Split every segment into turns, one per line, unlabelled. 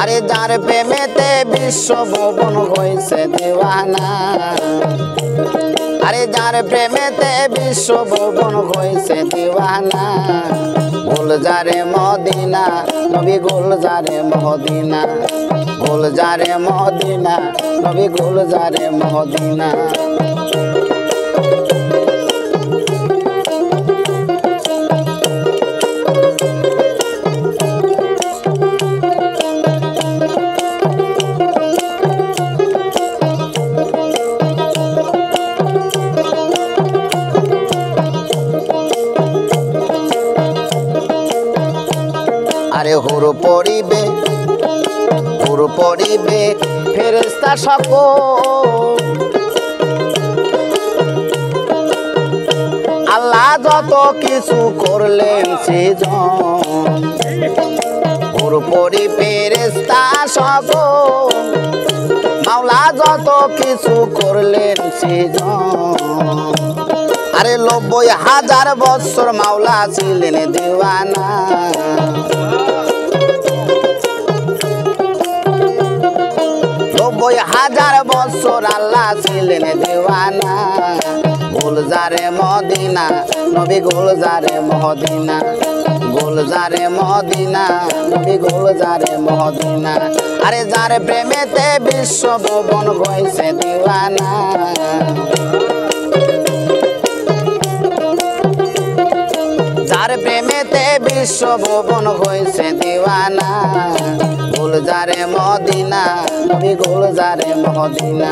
আরে যার প্রেমেতে বিশ্ব ভুবন হইছে দিওয়ানা, আরে যার প্রেমেতে বিশ্ব ভুবন হইছে দিওয়ানা। গুলজারে মদিনা নবী গুলজারে মদিনা, গুলজারে মদিনা নবী গুলজারে মদিনা। আরে হুর পড়িবে ফেরেশতা সকল, আল্লাহ যত কিছু করলেন সৃজন। হুর পড়ি ফেরেশতা সকল, মাওলা যত কিছু করলেন সৃজন। আরে ৯০,০০০ বছর মাওলা ছিলেন দিওয়ানা, ৯০,০০০ বছর আল্লাহ ছিলেন দিওয়ানা। গুলজারে মদিনা নবী গুলজারে মদিনা, গুলজারে মদিনা নবী গুলজারে মদিনা। আরে যার প্রেমেতে বিশ্ব ভুবন হইছে দিওয়ানা, যার প্রেমেতে বিশ্ব ভুবন হইছে দিওয়ানা। গুলজারে মদিনা নবী গুলজারে মদিনা,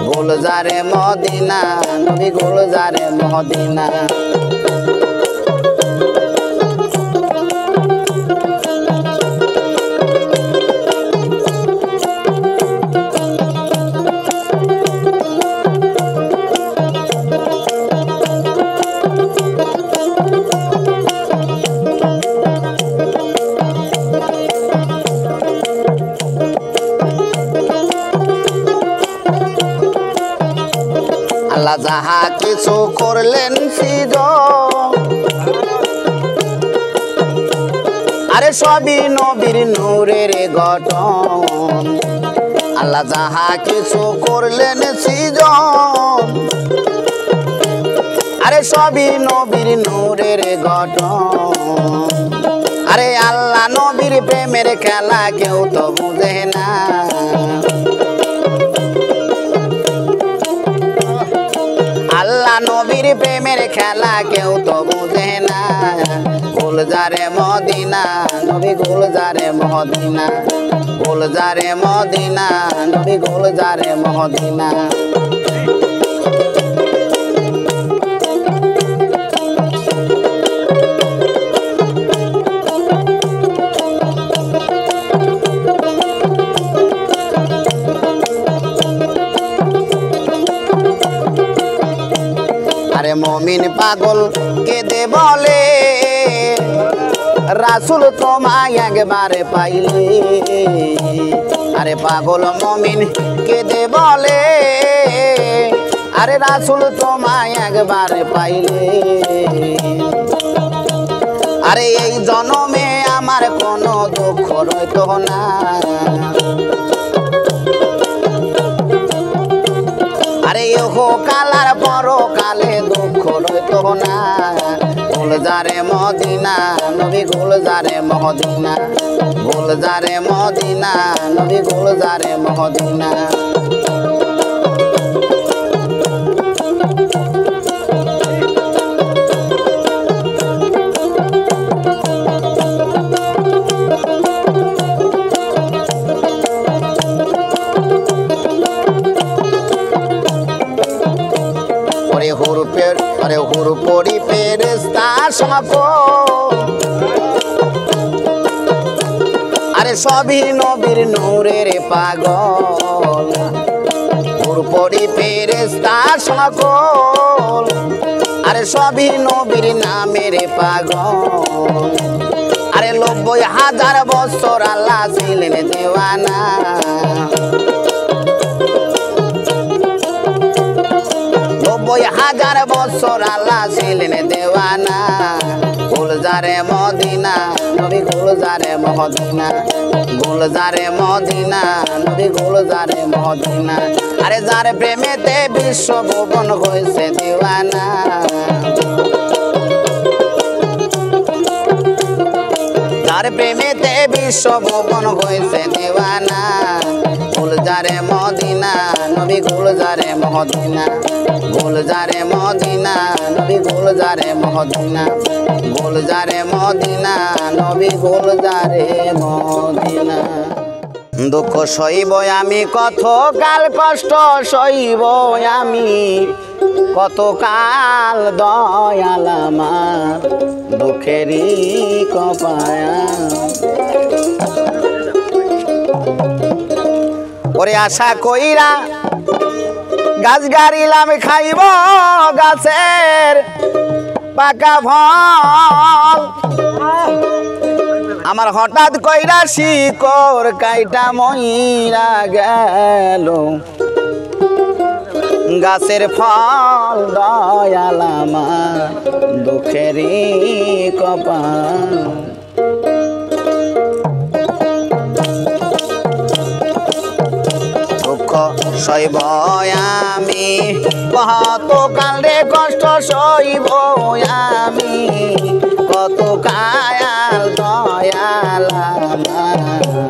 গুলজারে মদিনা নবী গুলজারে মদিনা। আল্লাহ যাহা কিছু করলেন সৃজন, আরে সবই নবীর নূরের গঠন। আল্লাহ যাহা কিছু করলেন সৃজন, আরে সবই নবীর নূরের গঠন। আরে আল্লাহ নবীর প্রেমের খেলা কেউ তো বুঝে না, আল্লাহ নবীর প্রেমের খেলা কেউ তো বুঝে না। গুলজারে মদিনা নবী গুলজারে মদিনা, গুলজারে মদিনা নবী গুলজারে মদিনা। আরে মমিন পাগল কেঁদে বলে, রাসূল তোমায় একবারে পাইলে। আরে পাগল মমিন কেঁদে বলে, আরে রাসূল তোমায় একবারে পাইলে। আরে এই জনমে আমার কোনো দুঃখ রইতো না, আরে ওহো কালার পরকালে দুঃখ রইতো না। গুলজারে মদিনা নবী গুলজারে মদিনা, গুলজারে মদিনা নবী গুলজারে মদিনা। আরে হুর পড়ি ফেরেশতা সকল, আরে সবই নবীর নূরের পাগল। হুর পড়ি ফেরেশতা সকল, আরে সবই নবীর নামের পাগল। আরে ৯০,০০০ বছর আল্লাহ ছিলেন দিওয়ানা, ৯০,০০০ বছর আল্লাহ ছিলেন দেওয়ানা। গুলজারে গুলজারে মদিনা নবী গুলজারে মদিনা গুলজারে মদিনা নবী গুলজারে মদিনা আরে যার প্রেমেতে বিশ্ব ভুবন হয়েছে দিওয়ানা যার প্রেমেতে বিশ্ব ভুবন হয়েছে দিওয়ানা গুলজারে মদিনা নবী গুলজারে মদিনা গুলজারে মদিনা নবী গুলজারে মদিনা গুলজারে মদিনা নবী গুলজারে মদিনা দুঃখ সইব আমি কত কাল কষ্ট সইব আমি কত কাল দয়াল আমার দুঃখেরই কপায়া ওরে আশা কইরা গাছ গাড়িলাম খাইব গাছের পাকা ফল আমার হঠাৎ কইরা শিকড় কাইটা মইরা গেল গাছের ফল দয়াল আমার দুঃখেরই কপাল দুঃখ সইব আমি কত কালে কষ্ট সইব আমি কত কায়াল দয়াল আমার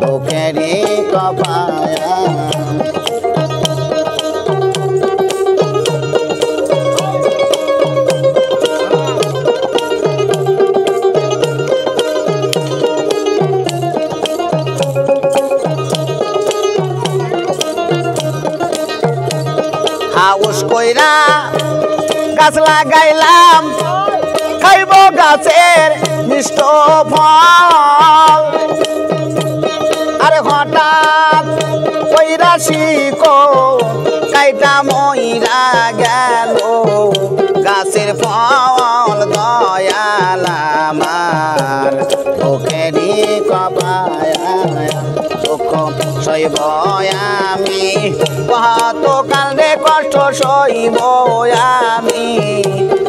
দুঃখেরই কপায়া হাউস কইরা গাছ লাগাইলাম খাইব গাছের মিষ্ট ফল আরে হঠাৎ কইরা শিকড় কাইটা মইরা গেল গাছের ফল দয়াল আমার দুঃখেরই কপায়া দুঃখ সইব আমি কত কালে কষ্ট সইব আমি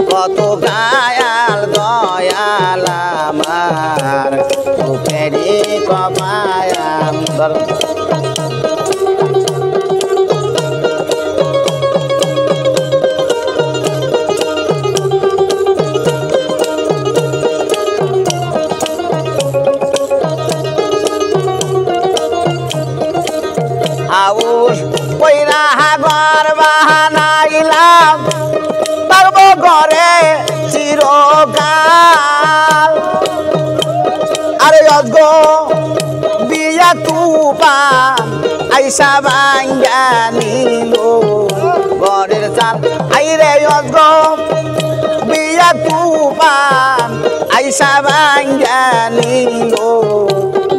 কত কায়াল দয়াল আমার দুঃখেরই কপায়া আউস কইরা ঘর বানাইলাম পারবো ঘরে চিরকাল আরে অজগো বিয়া তুফান আইসা ভাঙ্গা নিল ঘরের চাল আইরে অজগো বিয়া তুফান আইসা ভাঙ্গা নিল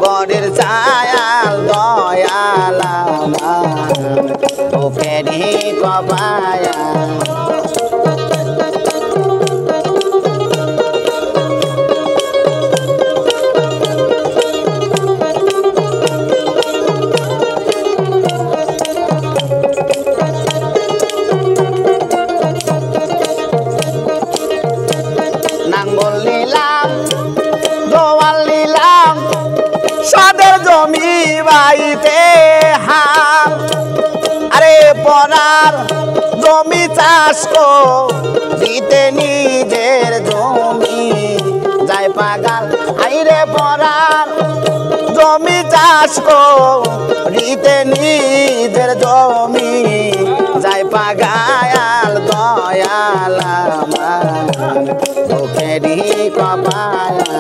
ঘরের চায়াল দয়াল আমার দুঃখেরই কপায়া নাঙ্গল নিলাম দোয়াল নিলাম সাদের জমি বাইতে হাল আরে পরার জমি চাষ দিতে নিজের জমি যায় পাগাল আইরে পরার জমি চাষ দিতে নিজের জমি যায় পাগাল দয়াল আমার দুঃখেরই কপায়া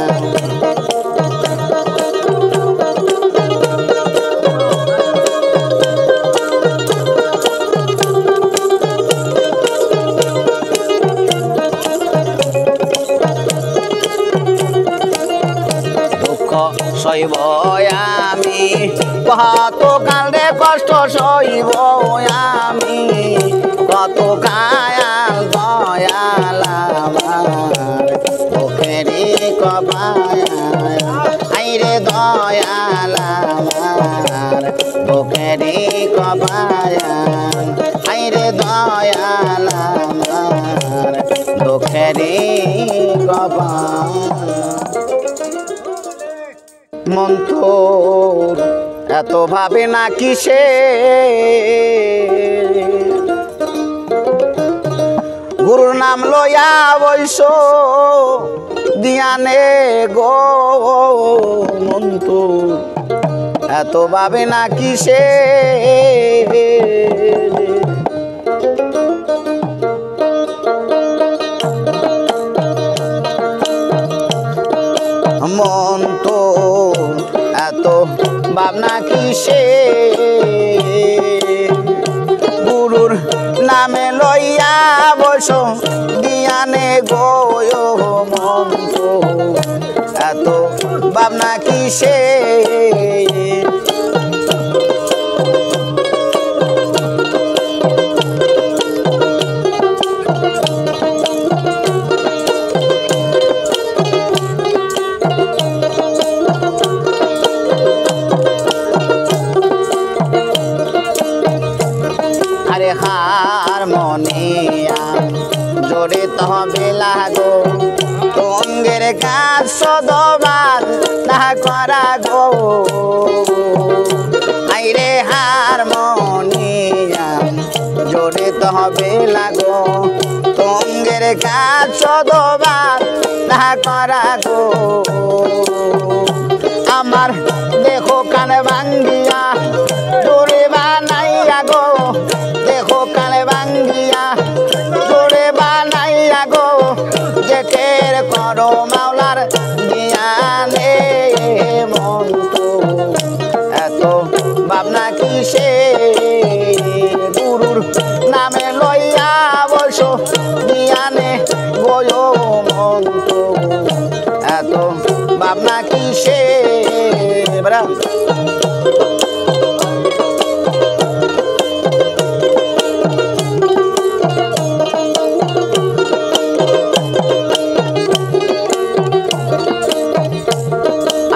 সইব আমি কত কালে কষ্ট সইব আমি কত কায়াল দয়াল আমার দুঃখেরই কপায়া আইরে দয়াল আমার দুঃখেরই কপায়া আইরে দয়াল আমার দুঃখেরই মন তো এত ভাবে না কিসে গুরুর নাম লইয়া বৈশ দিয়ানে গো মন তো এত ভাবে না কিসে মন তো এত ভাবনা কিসে গুরুর নামে লইয়া বস দিয়ানে গো মন তো এত ভাবনা কিসে হারমোনিয়াম জোরে তবে লাগো তঙ্গের কাজ সদবার না করা গো আইরে হারমোনিয়াম জোরে তবে লাগো তঙ্গের কাজ সদবার না করা গো আমার দেখো কান ভাঙ্গিয়া জোরে বানাইয়া গো দেখো কানে ভাঙ্গিয়া জোরে বানাইয়া গো জেকের করো মাওলার জ্ঞানে মন তো এত ভাবনা কিসে গুরুর নামে লইয়া বসো জ্ঞানে গো মন তো এত ভাবনা কিসে বড়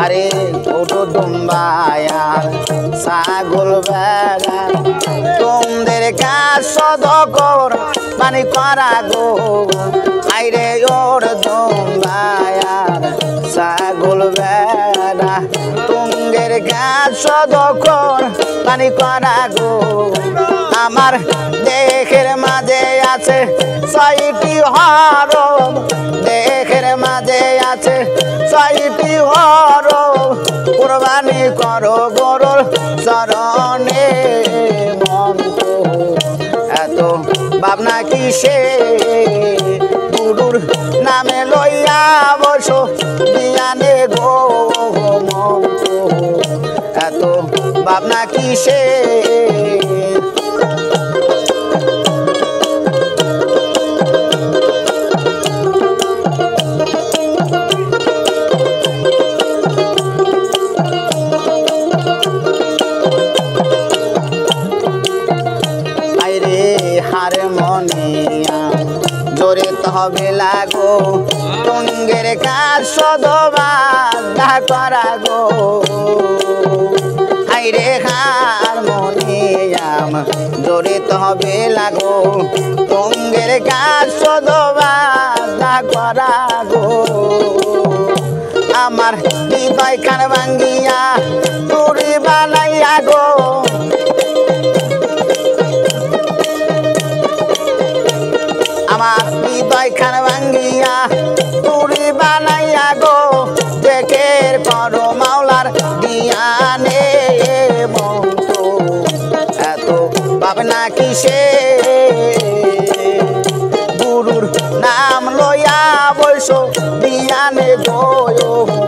আরে ছোট দুম্বায়ার ছাগল বেড়া তোমাদের কাজ সদকর মানে করা গো আইরে ওর দুম্বায়ার ছাগল বেড়া তোমাদের কাজ সদকর মানে করা গো আমার দেহের মাঝে আছে 6টি হরম দেহের মাঝে আছে 6টি হরম কুরবানি করো গরুর চরণে মন তো এত ভাবনা কিসে গুরুর নামে লইয়া বসো দিয়ানে গো মন তো এত ভাবনা কিসে হারমোনিয়াম জোরে তবে লাগো তঙ্গের কাজ সদবার করা গো আইরে হারমোনিয়াম জোরে তবে লাগো তঙ্গের কাজ সদবার করা গো আমার হৃদয় খান ভাঙ্গিয়া তুরি বানাইয়া গো আমার হৃদয় খান ভাঙ্গিয়া তুরি বানাইয়া গো জেকের করো মাওলার দিয়ানে মন তো এত ভাবনা কিসে গুরুর নাম লইয়া বৈশো দিয়ানে গো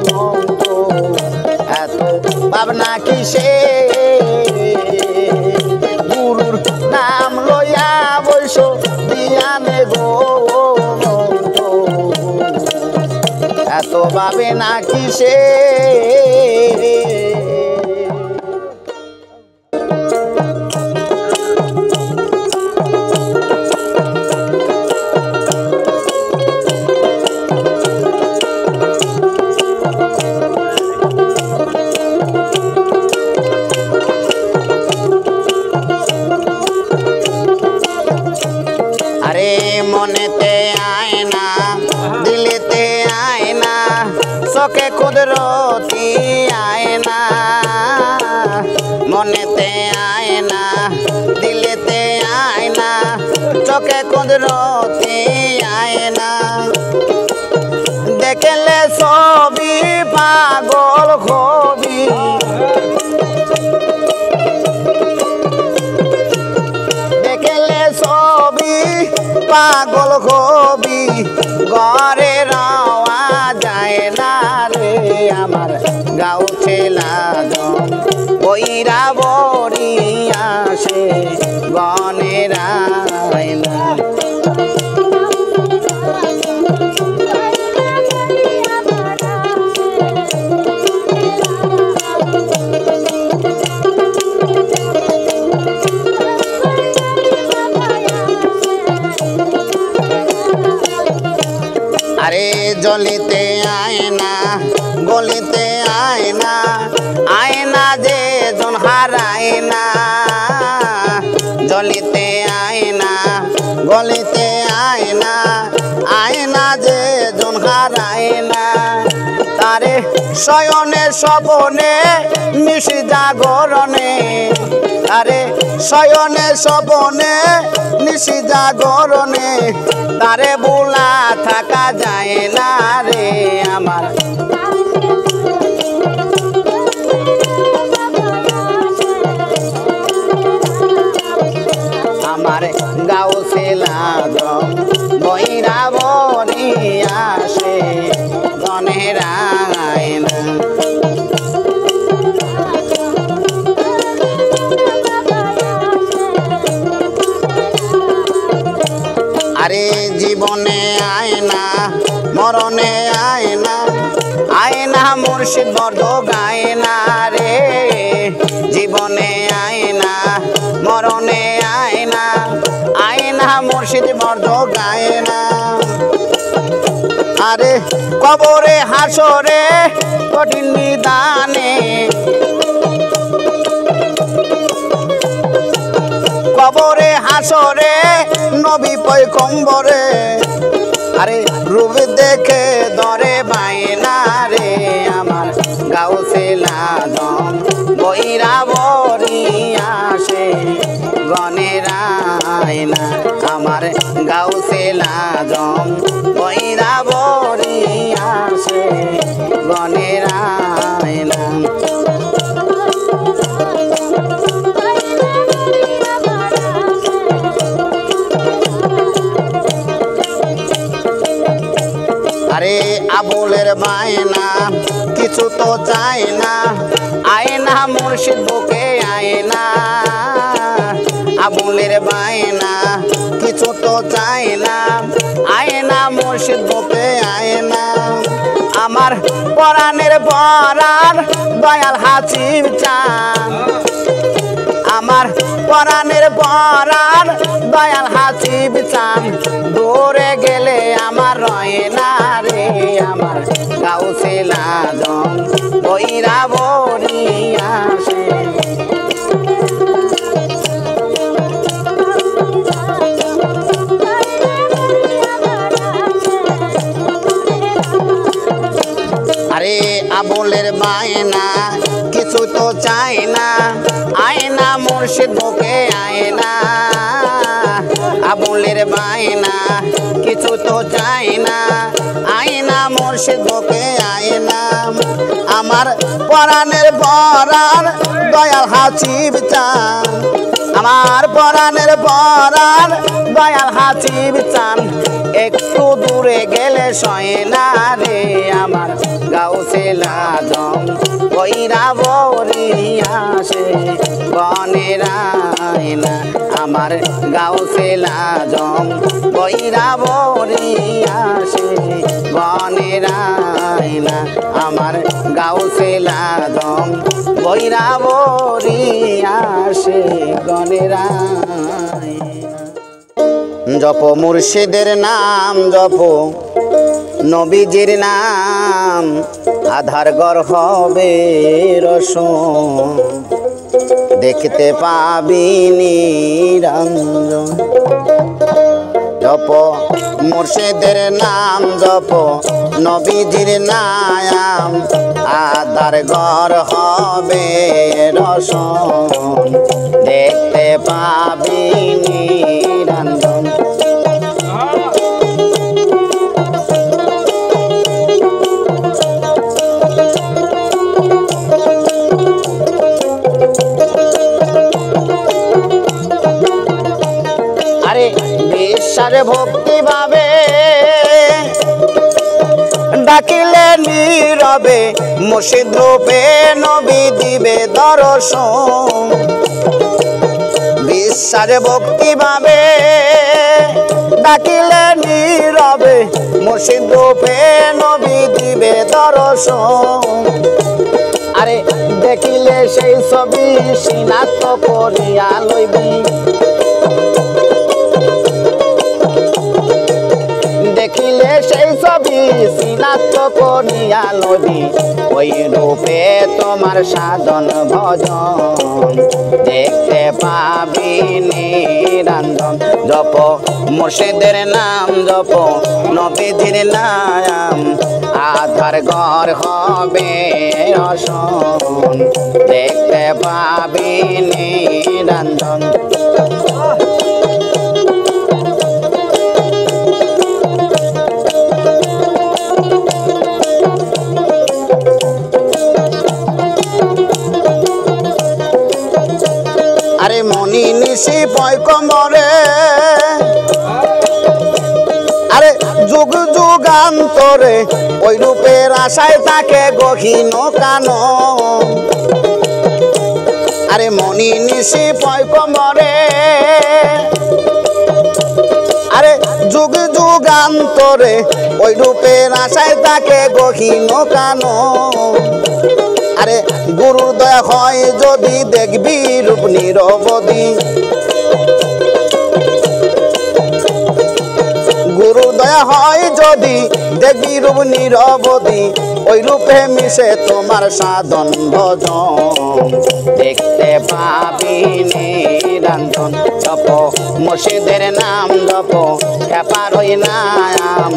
মন তো এত ভাবনা কিসে গুরুর নাম লইয়া বৈশো দিয়ানে গো এত ভাবে না কিসে মনেতে আয় না দিলেতে চোখে কুদরতি আয়না মনেতে আয়না দিলেতে আয়না চোখে কুদরতি আয়না দেখলে ছবি পাগল হবি দেখলে ছবি পাগল হবি ঘরে রাওয়া যায় না রে আমার গাও ছেলা দম ওইরা বড়ি আসে গনের আয়না আরে জলিতে আয়না গলিতে আয়না আয়না যে জন হারায় না জলিতে আয়না গলিতে আয়না আয়না যে জন হারায় না তারে শয়নে স্বপনে নিশি জাগরণে তারে শয়নে স্বপনে নিশি জাগরণে তারে বুলা থাকা যায় না রে আমার আমার গাও ছেলা দম বইরা বড়ি আসে গনের আয়না আরে জীবনে আয়না মরণে আয়না আয়না মুর্শিদ বর্দ গায়না রে জীবনে আয়না মরণে আয়না আয়না মুর্শিদ বর্দ গায়না আরে কবরে হাসরে কঠিন নিদানে কবরে হাসরে নবী পয়গম্বরে আরে রূপ দেখে দরে বাইনা রে আমার গাও ছেলা দম বইরা বড়ি আসে গনের আয়না আমার গাও ছেলা দম বইরা বড়ি আসে গনের আয়না আরে আবুলের বায়না কিছু তো চায় না আয়না মুর্শিদ বুকে আয়না আবুলের বায়না কিছু তো চায় না আয়না মুর্শিদ বুকে আয়না আমার পরাণের পরাণ দয়াল হাসিব চান আমার পরাণের পরাণ দয়াল হাসিব চান দূরে গেলে আমার রয় না রে আমার গাও ছেলা দম বইরা বড়ি আসে আরে আবুলের বায়না কিছু তো চায় না আয়না মুর্শিদ বুকে আয়না আবুলের বায়না কিছু তো চায় না আয়না মুর্শিদ বুকে আয়না আমার পরাণের পরাণ দয়াল হাসিব চান আমার পরাণের পরাণ দয়াল হাসিব চান একটু দূরে গেলে সয় না রে আমার গাও ছেলা দম বইরা বড়ি আসে গনের আয়না আমার গাও ছেলা দম বইরা বড়ি আসে গনের আয়না আমার গাও ছেলা দম বইরা বড়ি আসে গনের আয়না জপ মুর্শিদের নাম জপ নবীজির নাম আধার গর হবে রসুন দেখতে পাবি নিরঞ্জন জপ মুর্শিদের নাম জপ নবীজির নাম আধার ঘর হবে রসন দেখতে পাবি নিরঞ্জন আরে বিশ্বাস ভক্তি ভাবে ডাকিলে নীরবে মুর্শিদ রূপে নবী দিবে দর্শন বিশ্বাস ভক্তি ভাবে ডাকিলে নীরবে মুর্শিদ রূপে নবী দিবে দর্শন আরে দেখিলে সেই ছবি সিনাত করিয়া লইবি দেখিলে সেই ছবি সিনাত করিয়া লবি ওই রূপে তোমার সাধন ভজন দেখতে পাবি নিরঞ্জন জপ মুর্শিদের নাম জপ নবীজির নাম আধার ঘর হবে রসন দেখতে পাবি নিরঞ্জন আরে মনি নিশি পয়কমরে আরে যুগ যুগান্তরে ওই রূপের আশায় তাকে গহীন কান আরে মনি নিশি পয়কমরে আরে যুগ যুগান্তরে ওই রূপের আশায় তাকে গহীন কান আরে গুরুর দয়া হয় যদি দেখবি রূপ নিরবধি গুরুর দয়া হয় যদি দেখবি রূপ নিরবধি ওই রূপে মিশে তোমার সাধন ভজন দেখতে পাবি নিরঞ্জন জপ মুর্শিদের নাম জপ খেপার ওই নাম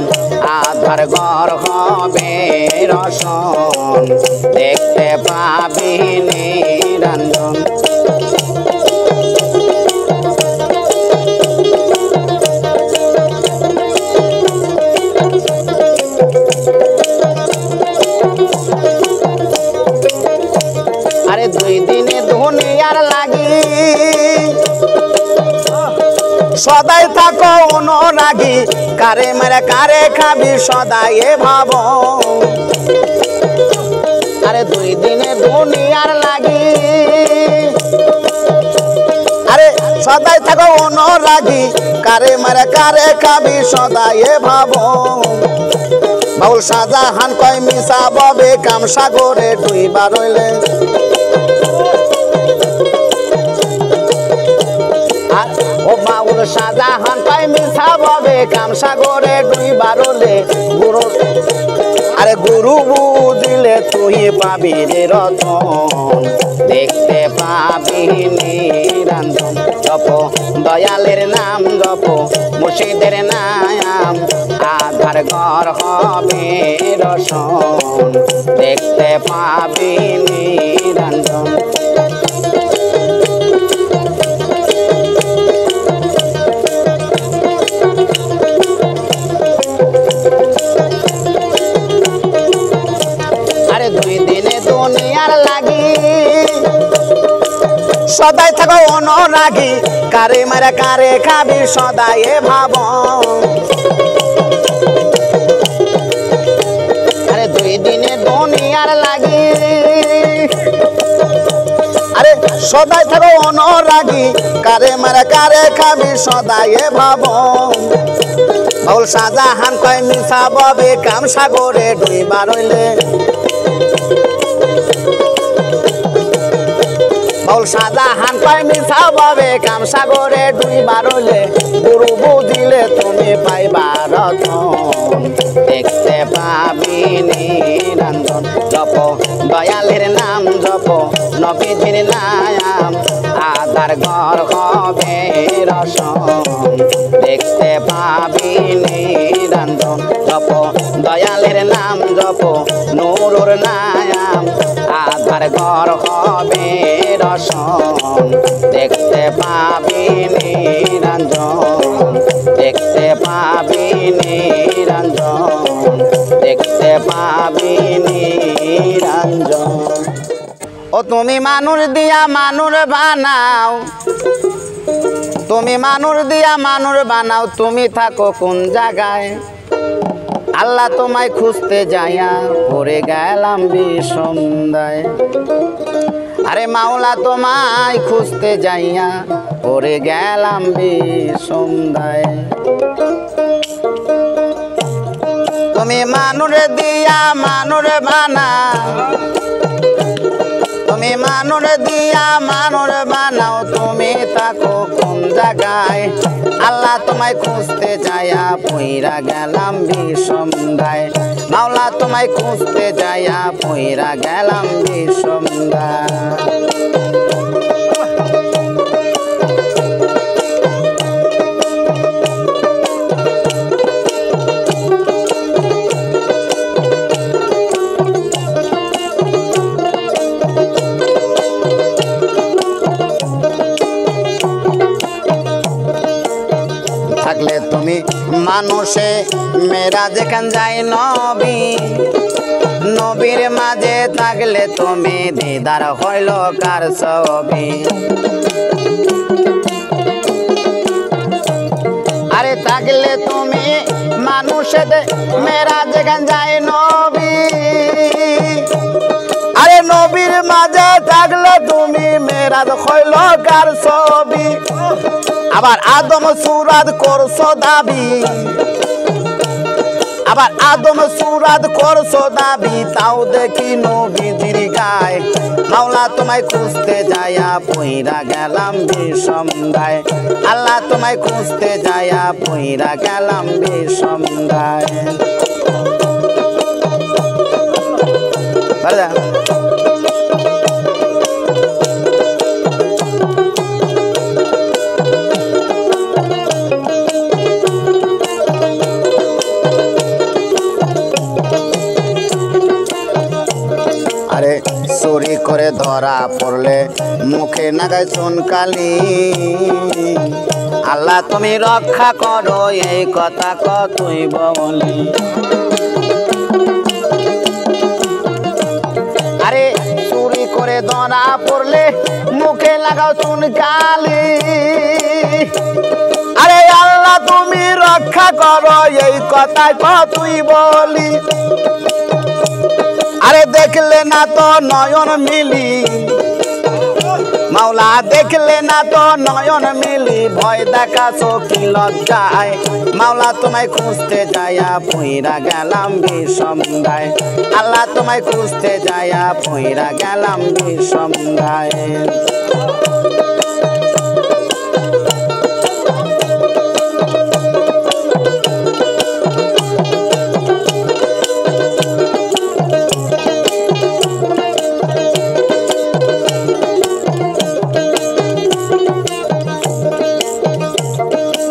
আধার ঘর হবে রসন দেখতে পাবি নিরঞ্জন আরে দুই দিনে দুনিয়ার লাগি সদাই থাকো অনুরাগী কারে মেরে কারে খাবি সদাই ভাব আরে দুই দিনে দুনিয়ার লাগি আরে সদাই থাকো অনুরাগী কারে মেরে কারে খাবি সদাই ভাব বাউল শাহজাহান কয় মিশা ববে কাম সাগরে ডুইবা রইলে ও বাউল শাহজাহান কয় মিশা ববে কাম সাগরে ডুইবা রইলে গুরু আরে গুরু বুঝিলে তুই পাবি রে রতন দেখতে পাবি নিরঞ্জন জপ দয়ালের নাম জপ মুর্শিদের নাম আধার ঘর হবে রসন দেখতে পাবি নিরঞ্জন আরে দুই দিনে দুনিয়ার লাগি সদাই থাকো অনুরাগী কারে মারে কারে খাবি সদাই ভাব আরে দুই দিনে দুনিয়ার লাগি আরে সদাই থাকো অনুরাগী কারে মারে কারে খাবি সদাই ভাব বাউল শাহজাহান কয় মিশা ববে কাম সাগরে ডুইবা রইলে বাউল শাহজাহান কয় মিশা ববে কাম সাগরে ডুইবা রইলে গুরু বুঝিলে তুমি পাইবা রতন দেখতে পাবি নিরঞ্জন জপ দয়ালের নাম জপ নবীজির নাম আধার ঘর হবে রসন দেখতে পাবি নিরঞ্জন জপ দয়ালের নাম জপ নুরুর নাম আধার ঘর হবে রসন দেখতে পাবি নিরঞ্জন দেখতে পাবি নিরঞ্জন দেখতে পাবি নিরঞ্জন ও তুমি মানুষ দিয়া মানুষ বানাও তুমি মানুষ দিয়া মানুষ বানাও তুমি থাকো কোন জায়গায় আল্লাহ তোমায় খুঁজতে যাইয়া পড়ে গেলাম বিষমদায় আরে মাওলা তোমায় খুঁজতে যাইয়া পড়ে গেলাম বিষমদায় তুমি মানুষ দিয়া মানুষ বানাও তুমি মানুষ দিয়া মানুষ বানাও তুমি থাকো কোন জায়গায় আল্লাহ তোমায় খুঁজতে যাইয়া পইরা গেলাম বিষমদায় মাওলা তোমায় খুঁজতে যাইয়া পইরা গেলাম বিষমদায় থাকলে তুমি মানুষে মেরা যেখান যায় নবী নবীর মাঝে থাকলে তুমি দিদার হইল কার ছবি আরে থাকলে তুমি মানুষে মেরা যেখান যায় নবী আরে নবীর মাঝে থাকলে তুমি মেরা হইল কার ছবি আবার আদম সুরাত করছো দাবি আবার আদম সুরাত করছো দাবি তাও দেখি নবীজির গায় মাওলা তোমায় খুঁজতে যাইয়া পইরা গেলাম বিষমদায় আল্লাহ তোমায় খুঁজতে যাইয়া পইরা গেলাম বিষমদায় আরে চুরি করে ধরা পড়লে মুখে নাগায় চুনকালি আল্লাহ তুমি রক্ষা করো এই কথা কতই বলি আরে চুরি করে ধরা পড়লে মুখে লাগাও চুনকালি আরে আল্লাহ তুমি রক্ষা করো এই কথা কতই বলি আরে দেখলে না তো নয়ন মিলি মাওলা দেখলে না তো নয়ন মিলি ভয় দেখাছো কি লজ্জায় মাওলা তোমায় খুঁজতে যাইয়া পইরা গেলাম বিষমদায় আল্লাহ তোমায় খুঁজতে যাইয়া পইরা গেলাম বিষমদায়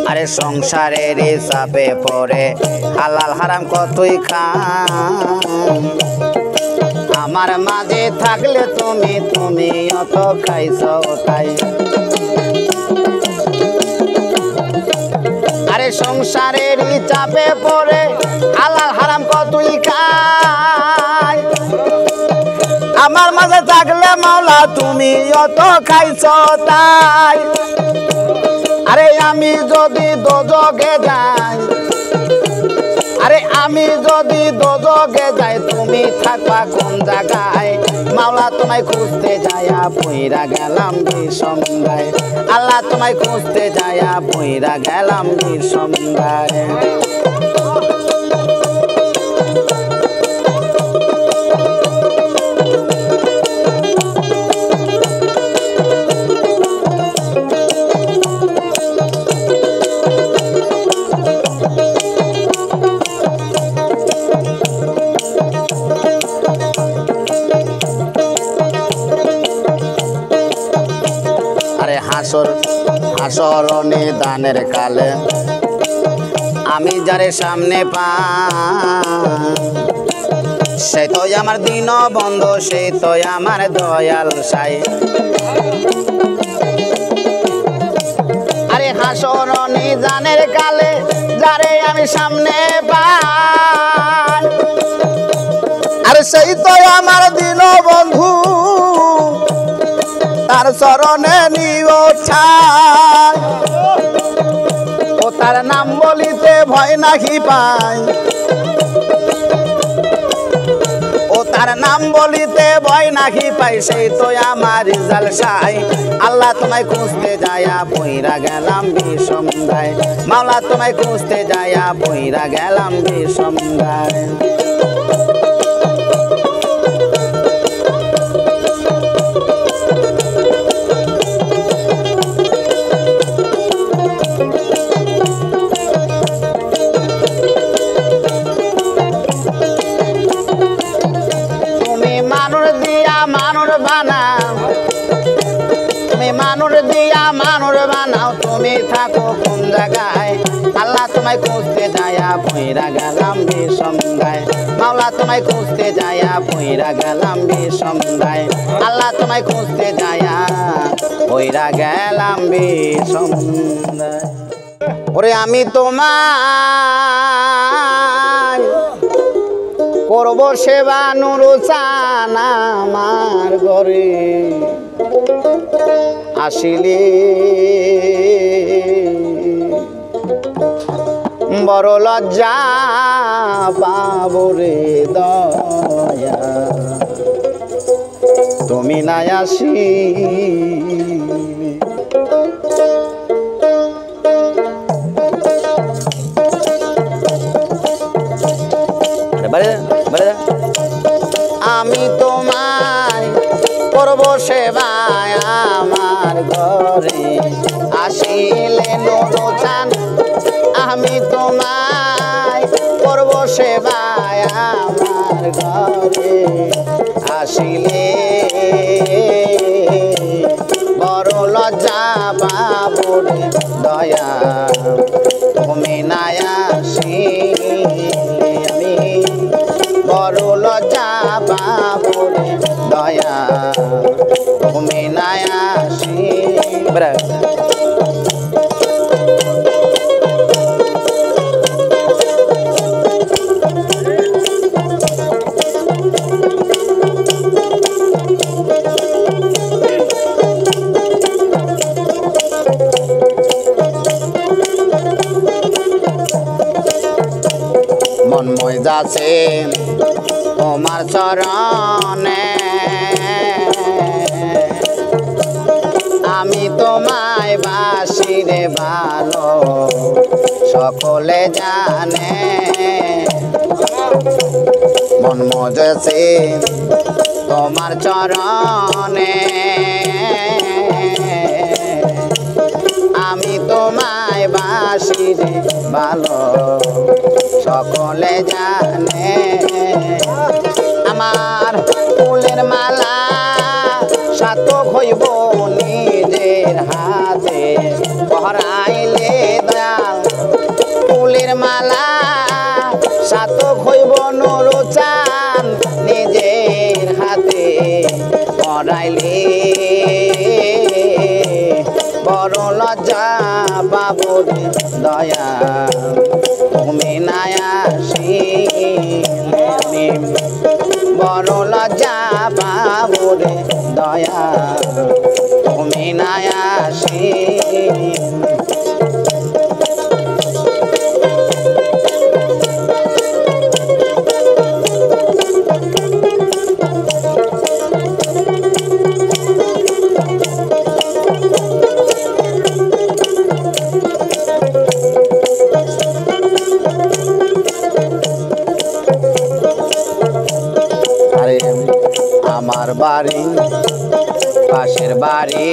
আরে সংসারের চাপে পড়ে হালাল হারাম কতই খান আমার মাঝে থাকলে তুমি তুমি অত খাইছো তাই আরে সংসারের চাপে পড়ে হালাল হারাম কতই খাই আমার মাঝে থাকলে মাওলা তুমি অত খাইছো তাই আরে আমি যদি দোজগে যাই আরে আমি যদি দোজগে যাই তুমি থাকবা কোন জায়গায় মাওলা তোমায় খুঁজতে যাইয়া পইরা গেলাম বিষমদায় আল্লাহ তোমায় খুঁজতে যাইয়া পইরা গেলাম বিষমদায় হাসর নিদানের কালে আমি যারে সামনে পাই সে তো আমার দিন বন্ধু, সে তো আমার দয়াল সাই। আরে হাসর নিজানের কালে যারে আমি সামনে পাই, আরে সেই তো আমার দিন বন্ধু, তার চরণে নিও ছাই। ও তার নাম বলিতে ভয় নাহি পাই, ও তার নাম বলিতে ভয় নাহি পাই, সেই তো আমার রিজাল সাই। আল্লাহ তোমায় খুঁজতে যায়া পইরা গেলাম বিষমদায়, মাওলা তোমায় খুঁজতে যায়া পইরা গেলাম বিষমদায়। তুমি মানুষ দিয়া মানুষ বানাও, তুমি থাকো কোন জায়গায়? আল্লাহ তোমায় খুঁজতে যায়া পইরা গেলাম বিষমদায়, মাওলা তোমায় খুঁজতে যায়া পইরা গেলাম বিষমদায়। আল্লাহ তোমায় খুঁজতে যায়া পইরা গেলাম বিষমদায়। ওরে আমি তোমার করব সেবা নুরুসান আমার ঘরে আসিলে, বড় লজ্জা পাবরে দয়া তুমি নাই আসি। আমি তোমায় করব সেবায় আমার ঘরে আসিলে নুরুসান, আমি তোমায় করব সেবায় আমার ঘরে আসিলে, বড় লজ্জা পাবরে দয়া তুমি নাই আসিলে। আমি বড় লজ্জা পাবরে দয়া তুমি নাই আসিলে। মন মই যাচ্ছে তোমার চরণে, আমি তোমায় বাসি রে ভালো সকলে জানে। মন মজেছে তোমার চরণে, আমি তোমায় বাসি রে ভালো সকলে জানে। আমার ফুলের মালা সাতক হইব নিজের হাতে পহরাইলে দয়াল, ফুলের মালা সাতক হইব নুরুসান নিজের হাতে পহরাইলে, বড় লজ্জা পাবরে দয়া তুমি নাই আসিলে। বড় লজ্জা পাবরে দয়া তুমি নাই আসিলে। আমার বাড়ি পাশের বাড়ি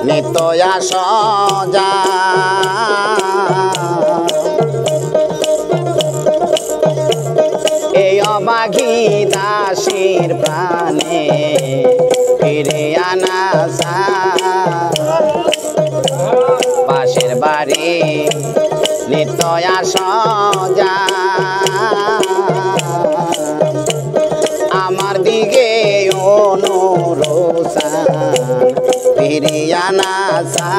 নিতয়া সজা, এই অবাঘি দাসীর প্রাণে ফিরে আনা পাশের বাড়ি নিতয়া সজা আমার দিকে অনুরোসান ফিরিয়ানা সা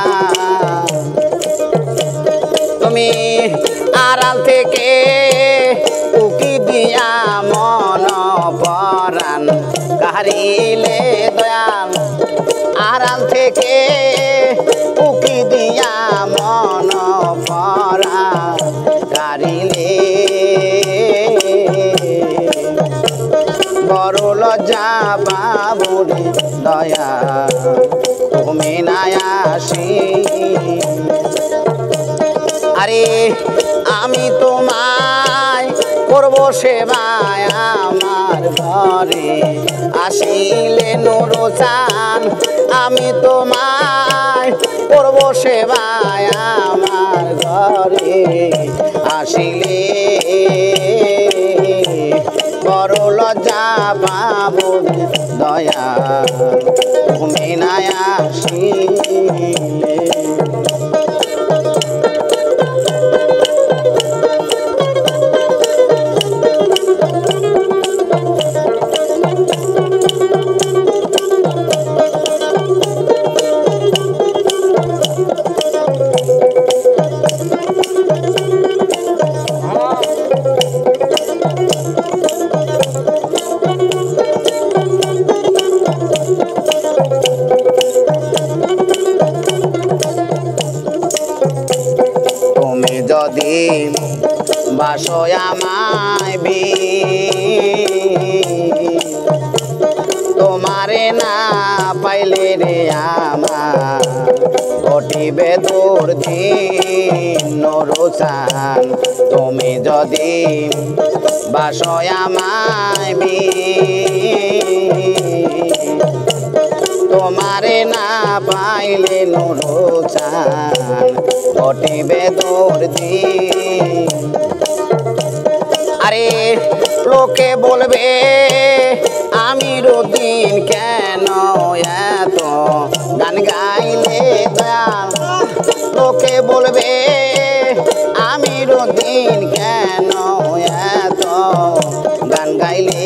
তুমি আড়াল থেকে উকি দিয়া মন পরাণ কাহারিলে দয়াল আড়াল থেকে উকি দিয়া মন পরাণ কারিলে বড় লজ্জা বাবুরে দয়া তুমি নাই আসি আরে আমি তোমায় করব সেবায় আমার ঘরে আসিলে নুরুসান আমি তোমায় করব সেবায় আমার ঘরে আসিলে বড় লজ্জা পাবো দয়া তুমি নাই আসিলে যদি বাসয় আমায় তোমারে না পাইলে রে আমার ঘটিবে দুর্দিন নুরুসান তুমি যদি বাসয় আমায় তোমারে না পাইলে নুরুসান ঘটিবে দুর্দিন আরে লোকে বলবে আমি রোদিন কেন এত গান গাইলে দয়াল লোকে বলবে আমি রোদিন কেন এত গান গাইলে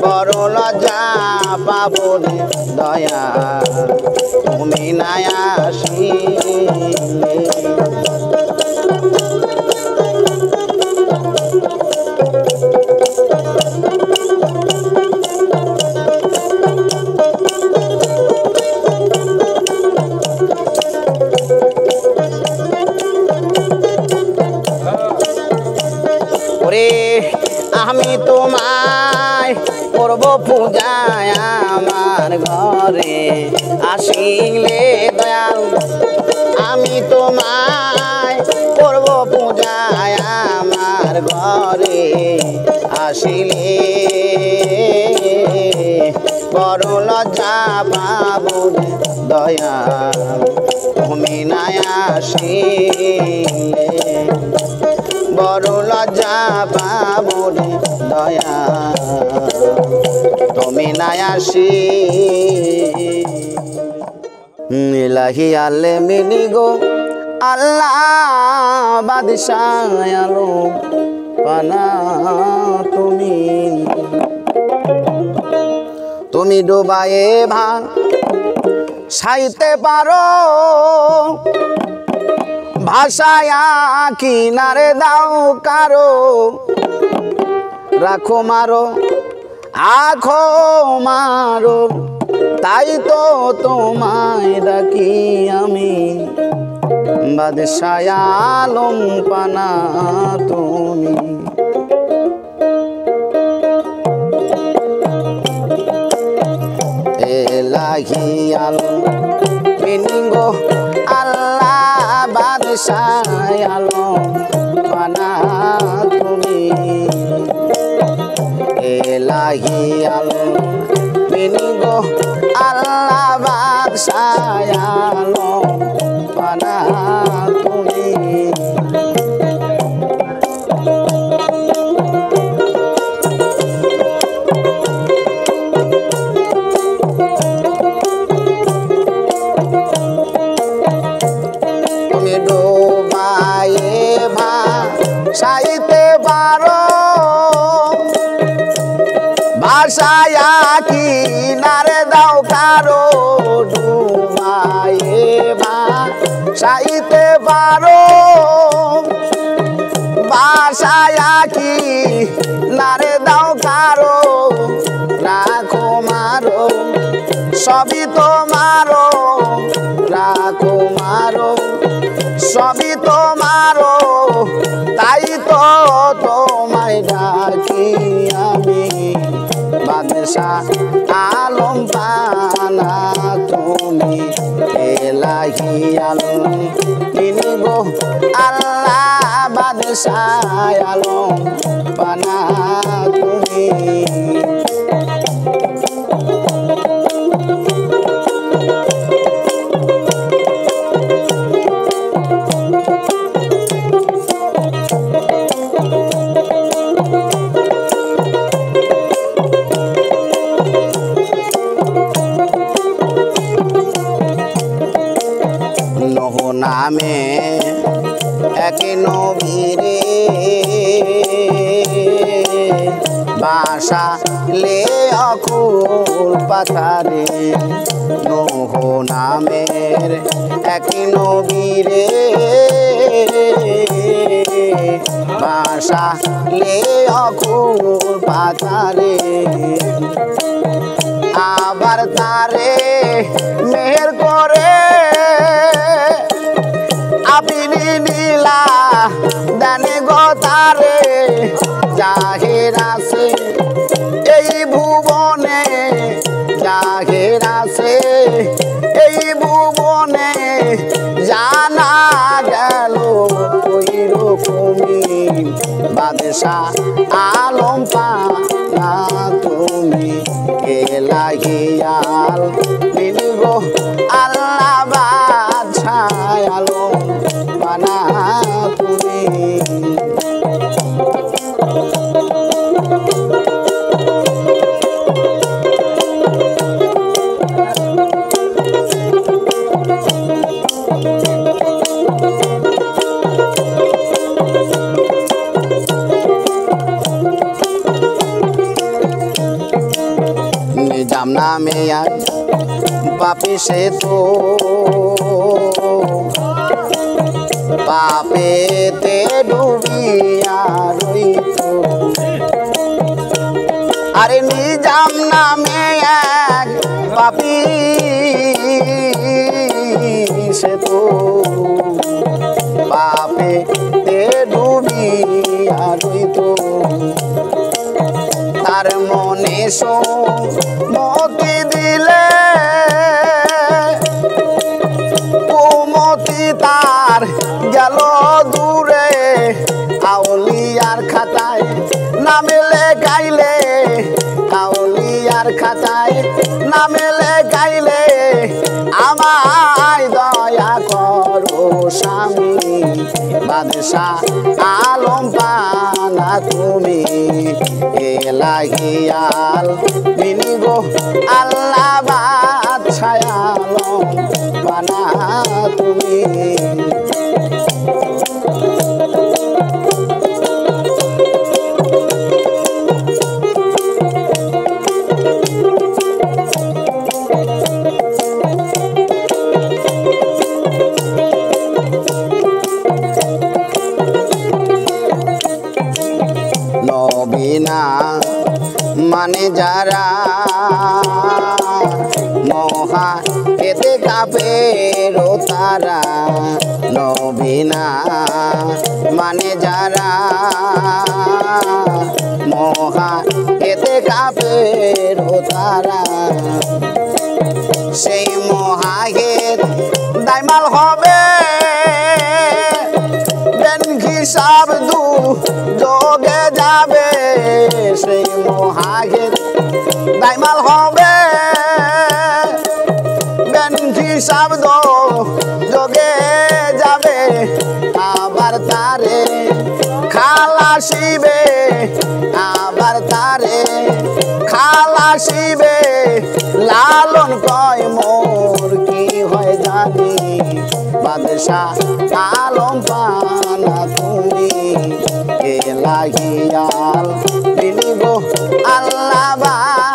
বড় লজ্জা পাবো দয়া তুমি নাই আসিলে ওরে আমি তোমায় করব পূজায় আমার ঘরে আসিলে দয়াল আমি তোমায় করব পূজায় আমার ঘরে আসিলে বড় লজ্জা পাবো দয়া তুমি নাই আসিলে বড় লজ্জা পাবো দয়া তুমি নাই আসি ইলাহি আলেমিনি গো আল্লাহ বাদশাহ আলম পানা তুমি তুমি ডুবায়ে সাইতে পারো ভাষায়া কিনারে দাও কারো রাখো মারো আখো মারো তাই তো তোমায় ডাকি আমি বাদশাহ আলম পানা তুমি এলাহি আলমিন গো আল্লাহ বাদশাহ আলম পানা তুমি এলাহি আলমিন গো আল্লাহ বাদশাহ আলম পানা তুমি বাসায়া কি নারে দাও কারো ডুবায়ে বাসাইতে পারো বাসায়া কি নারে দাও কারো রাখো মারো সবই তোমারো রাখো মারো সবই তোমারো তাই তো তোমায় ডাকি আমি বাদশাহ আলম পানা তুমি এলাহি আলম গো আল্লাহ বাদশাহ আলম পানা তুমি নামে এক নবীরে বাসা লে অকুল পাথারে নূহ নামের এক নবীরে বাসা লে অকুল পাথারে আবার তারে মেহের করে আপনি নীলা দানে গতারে জাহের আছে এই ভুবনে জাহের আছে এই ভুবনে জানা গেল ওই রকমই বাদশাহ আলম পানা তুমি এলাহি আলম গো আল্লাহ বাদশাহ আলম পানা তুমি নিজাম নামে পাপি সে তো পাপেতে ডুবিয়া রইত আরে নিজাম নামে এক পাপি সে তো পাপেতে ডুবিয়া রইত তার মনে মতি দিলে কুমতি তার গেল দূরে আউলিয়ার খাতায় নামে লেখাইলে আউলিয়ার খাতায় নামে লেখাইলে আমায় দয়া করো স্বামী বাদশাহ আলম পানা তুমি এলাহি আলম গো আল্লাহ বাদশাহ আলম পানা তুমি নবীনা মানে যারা মহা এতে কাপের তারা নবীনা মানে যারা মহা এতে কাপের তারা সেই মহাগের দাইমাল হবে হিসাব দু যোগে যাবে সেই মহাগের দাইমাল হবে হিসাব দো যোগে যাবে আবার তারে খালাসিবে আবার তারে খালাসিবে লালন কয় মোর কি হয় জানি বাদশাহ আলম পানা তুমি এলাহি আলম গো আল্লাহ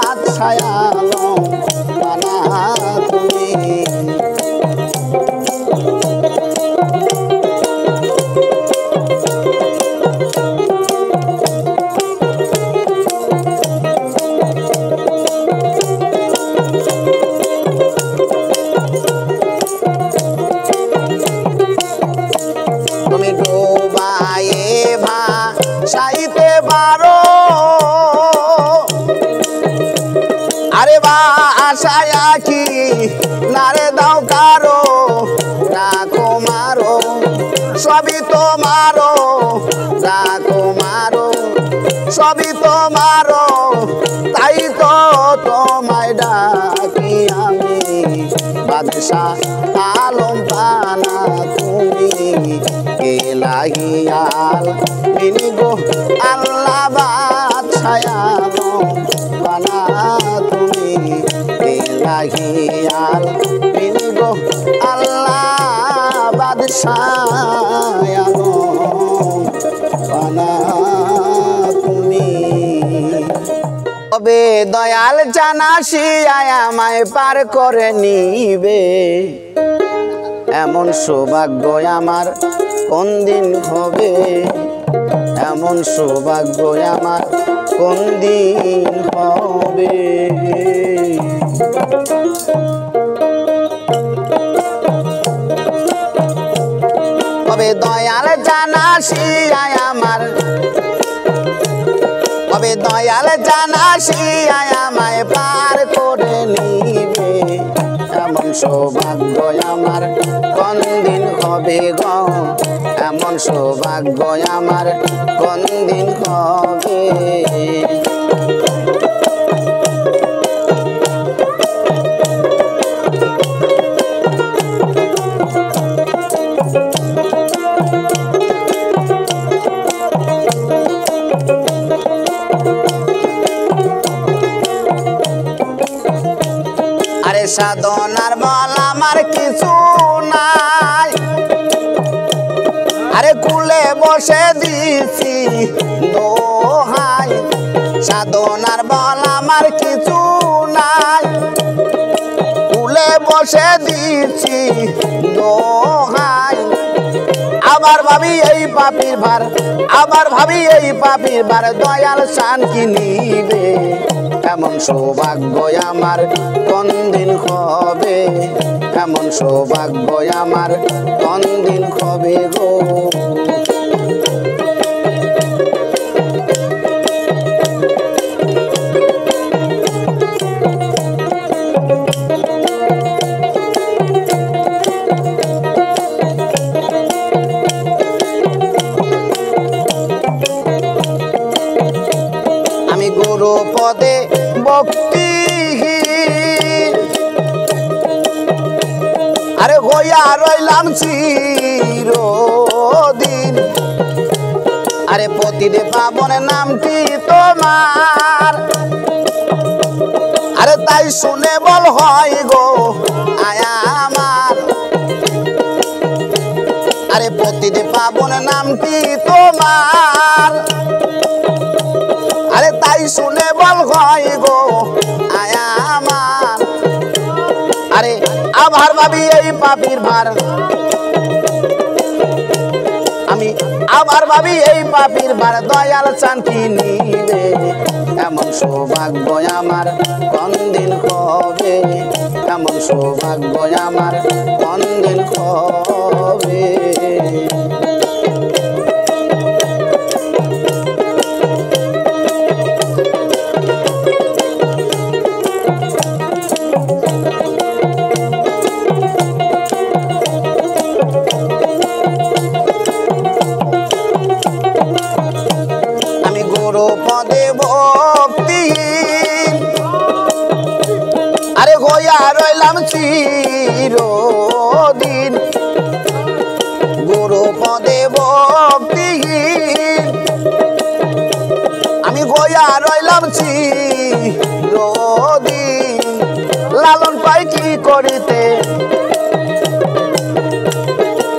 পারো আরে বাসায় কি নারে দাও কারো রাখো মারো সবই তোমারো রাখো মারো সবই তোমারো তাই তো তোমায় ডাকি আমি বাদশাহ আলম পানা তুমি এলাহিয়াল মিনি গো আল্লাহ বাদশাহ আলম পানা তুমি এলাহিয়াল মিনি গো আল্লাহ বাদশাহ আলম পানা তুমি তবে দয়াল জানাসি আমায় পার করে নিবে এমন সৌভাগ্য আমার কোন দিন হবে এমন সৌভাগ্য আমার কোন দিন হবে তবে দয়াল জানাসি আমার তবে দয়াল জানাসি আমায় পার করে নিবে এমন সৌভাগ্য আমার কোন দিন হবে গো এমন সৌভাগ্য আমার কোন দিন হবে সাধনার বল আমার কিছু নাই আরে কুলে বসে দিছি দোহাই সাধনার বল আমার কিছু নাই কুলে বসে দিছি দোহাই আবার ভাবি এই পাপির ভার আবার ভাবি এই পাপির ভার দয়াল শান কি নিবে এমন সৌভাগ্য আমার কোন দিন হবে এমন সৌভাগ্য আমার কোন দিন হবে গো আমি গুরু পদে ভক্তি আরে হইয়া রইলাম চিরদিন আরে পতিদে পাবন নামটি তোমার আরে তাই শুনে বল হয় গো আয়া আমার আরে পতিদে পাবন নামটি তোমার আরে তাই শুনে বল হয় গো আয়া আমার আরে আবার ভাবি এই পাপির ভার আমি আবার ভাবি এই পাপির ভার দয়াল চান কি নিবে এমন সৌভাগ্য আমার কোন দিন হবে এমন সৌভাগ্য আমার কোন দিন হবে পদে ভক্তি আরে হইয়া রইলাম চিরদিন গুরু পদে ভক্তি আমি হইয়া রইলাম চিরদিন লালন পাই কি করিতে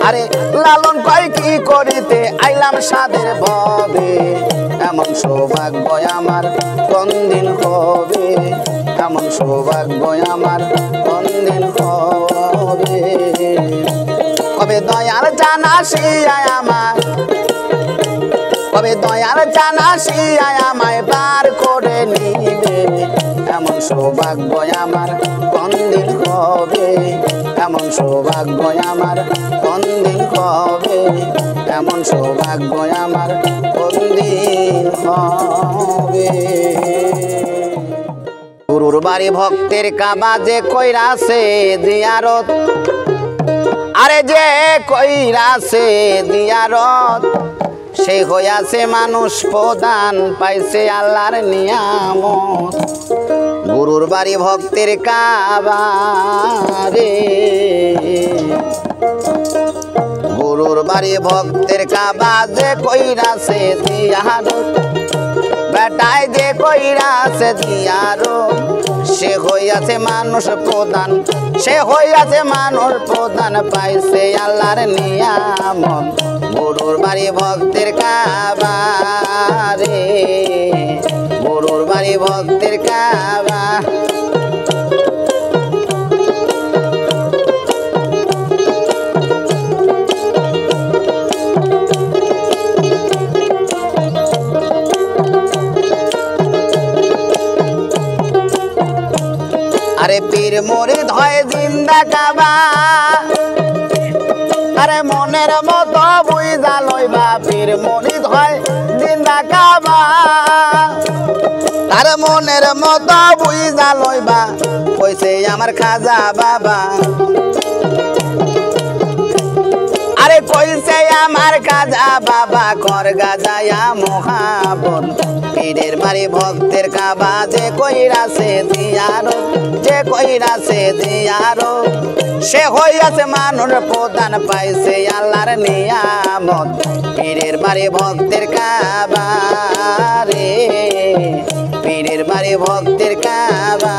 আরে লালন পাই কি করিতে আইলাম সাদের ভবে এমন সৌভাগ্য আমার কোন দিন হবে এমন সৌভাগ্য আমার কোন দিন হবে কবে দয়াল জানাসি আমার কবে দয়াল জানাসি আমায় পার করে নিবে এমন সৌভাগ্য আমার কোন দিন হবে, এমন সৌভাগ্য আমার কোন দিন হবে, এমন সৌভাগ্য আমার কোন দিন হবে। গুরুর বাড়ি ভক্তের কাবা যে কইরাছে জিয়ারত, আরে যে কইরাছে জিয়ারত, সে হইয়াছে মানুষ প্রদান পাইছে আল্লাহর নিয়ামত। গুরুর বাড়ি ভক্তের কাবা রে, গুরুর বাড়ি ভক্তের কাবা যে কইরাছে জিয়ারত, বেটায় যে কইরাছে জিয়ারত, সে হইয়াছে মানুষ প্রদান, সে হইয়াছে মানুষ প্রদান পাইছে আল্লাহর নিয়ামত। গুরুর বাড়ি ভক্তের কাবা রে, গুরুর বাড়ি ভক্তের কাবা। আরে পীর মুরিদ হয় জিন্দা কাবা, আরে মনের মতো বুঝা লইবা, পীর মুরিদ হয় জিন্দা কাবা, আরে মনের মতো বুঝা লইবা, কইছে আমার খাজা বাবা, আরে কইছে আমার খাজা বাবা, কর গাজায়া মোহাবত। পীরের বাড়ি ভক্তের কাবা যে কইরাছে জিয়ারত, যে কইরাছে জিয়ারত, সে হইয়াছে মানুষ প্রদান পাইছে আল্লাহর নিয়ামত। পীরের বাড়ি ভক্তের কাবা রে, পীরের বাড়ি ভক্তের কাবা।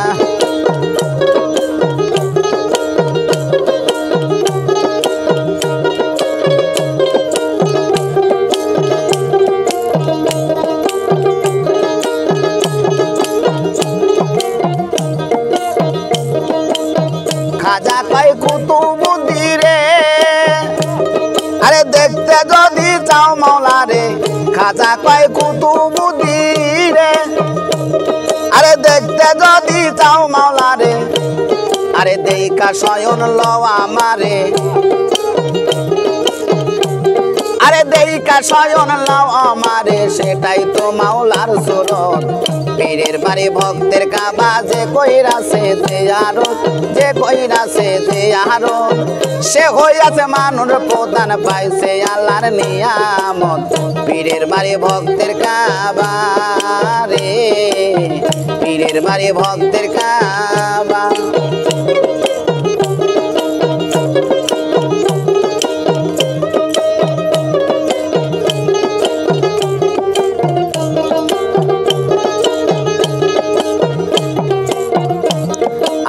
খাজা কয় কুতুবুদ্দিন রে, আরে দেখতে যদি চাও মাওলা রে, খাজা কয় কুতুবুদ্দিন রে, আরে দেখতে যদি চাও মাওলা রে, আরে দেইকা শয়ন লও আমারে, আরে দেইকা শয়ন লও আমারে, সেটাই তো মাওলার সুরত। পীরের বাড়ি ভক্তের কাবা যে কইরাছে জিয়ারত, যে কইরাছে জিয়ারত, সে হইয়াছে মানুষ প্রদান পাইছে আল্লাহর নিয়ামত। পীরের বাড়ি ভক্তের কাবা রে, পীরের বাড়ি ভক্তের কাবা।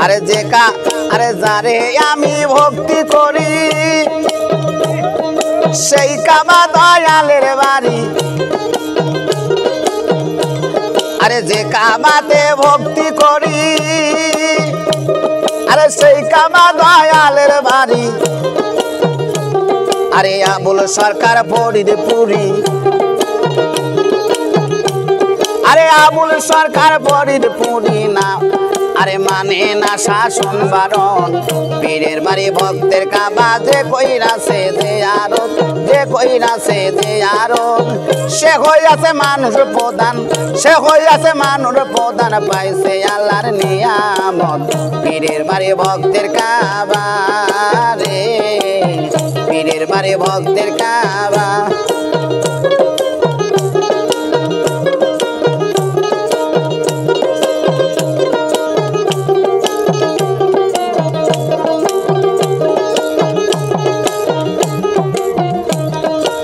আরে যে কা আরে যারে আমি ভক্তি করি, সেই কাবা দয়ালের বাড়ি, আরে যে কাবাতে ভক্তি করি, আরে সেই কাবা দয়ালের বাড়ি। আরে আবুল সরকার ফরিদপুরি, আরে আবুল সরকার ফরিদপুরি না, আরে মানে না শাসন বারণ। পীরের বাড়ি ভক্তের কাবা যে কইরাছে জিয়ারত, যে কইরাছে জিয়ারত, সে হইয়াছে মানুষ প্রদান, সে হইয়াছে মানুষ প্রদান পাইছে আল্লাহর নিয়ামত। পীরের বাড়ি ভক্তের কাবা রে, পীরের বাড়ি ভক্তের কাবা।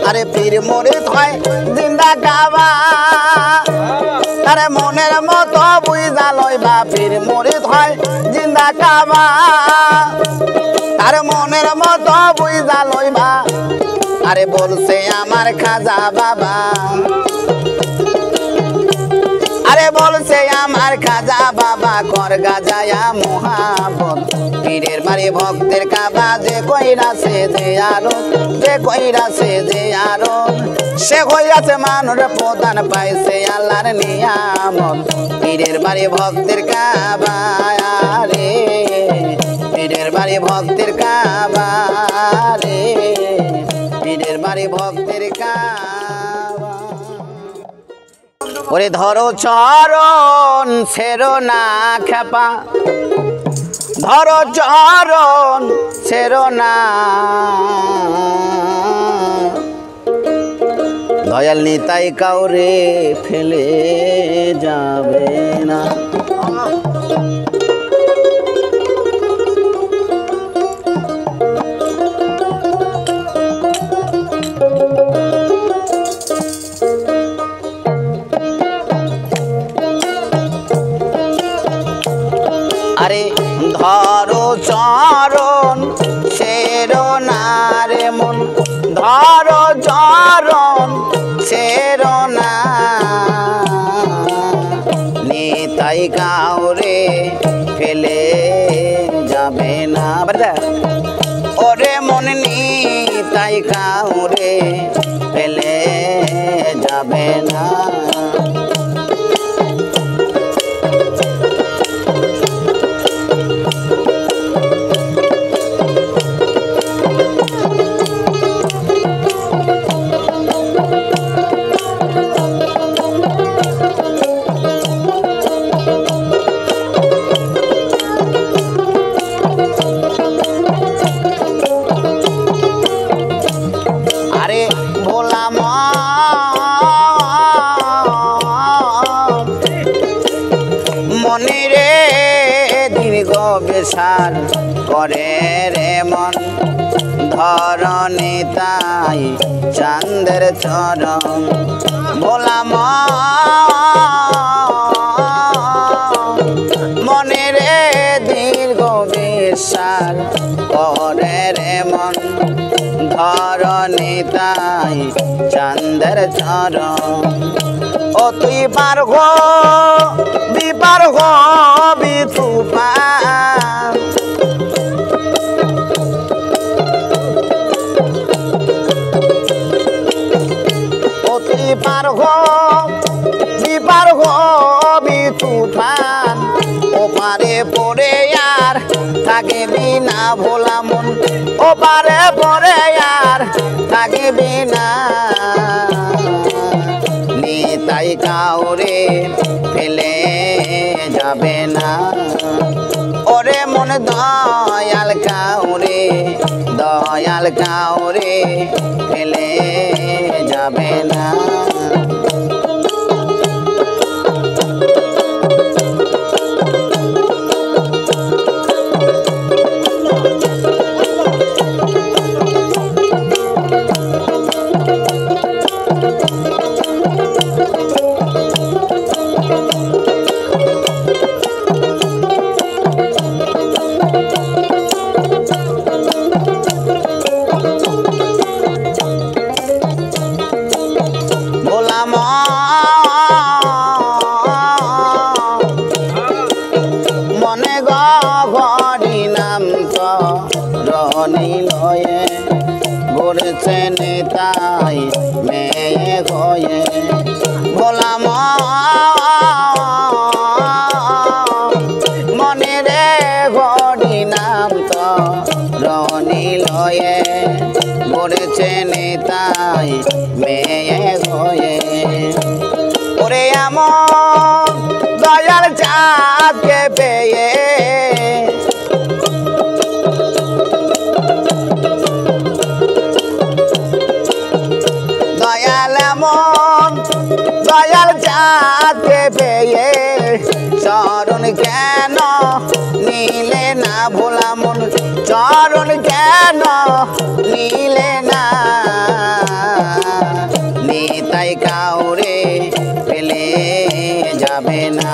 আরে পীর মুরিদ হয় জিন্দা কাবা, আরে মনের মতো বুঝা লইবা, পীর মুরিদ হয় জিন্দা কাবা, আরে মনের মতো বুঝা লইবা, আরে বলছে আমার খাজা বাবা, আরে বলছে আমার খাজা বাবা কর গাজায়া মোহাম্মদ পীরের বাড়ি ভক্তের কাবা যে কইরাছে যে আরো যে কইরাছে যে আরো সে হইয়াছে মানুষ প্রধান পাইছে আল্লাহর নিয়ামত পীরের বাড়ি ভক্তের কাবা রে পীরের বাড়ি ভক্তের কাবা রে পীরের বাড়ি ভক্তের কাবা ওরে ধরো চরণ ছেড়ো না খেপা ধরো চরণ ছেড়ো না দয়াল নিতাই কাউরে ফেলে যাবে না আরে ধরো চরণ ছেড়ো না রে মন ধরো চরণ ছেড়ো না নিতাই কাউরে ফেলে যাবে না ওরে মন নিতাই কাউরে ফেলে যাবে না সার করে রে মন ধরণী তাই চাঁদের চরণ বলাম মনে রে দীর্ঘ বিশ্বাস করে রে মন ধরণী তাই চাঁদের চরণ ও তুই পার গো বিপার গো বিতুপা পার গো বিপার গো বিতুফান ও পারে পড়ে আর থাকবি না ভোলা মন ও পারে পড়ে আর থাকবি না নিতাই কাউরে ফেলে যাবে না ওরে মন দয়াল কাউরে ফেলে যাবে না তাই মেয়ে হয়ে বলাম মনে রে ঘড়ি নাম তো রনি লয়ে গড়েছে নেতাই মেয়ে হয়ে ওরে আমার দয়াল চাঁদকে পেয়ে দয়াল চাঁদকে পেয়ে চরণ কেন নীলে না ভোলা মন চরণ কেন নীলে না নিতাই কাউরে ফেলে যাবে না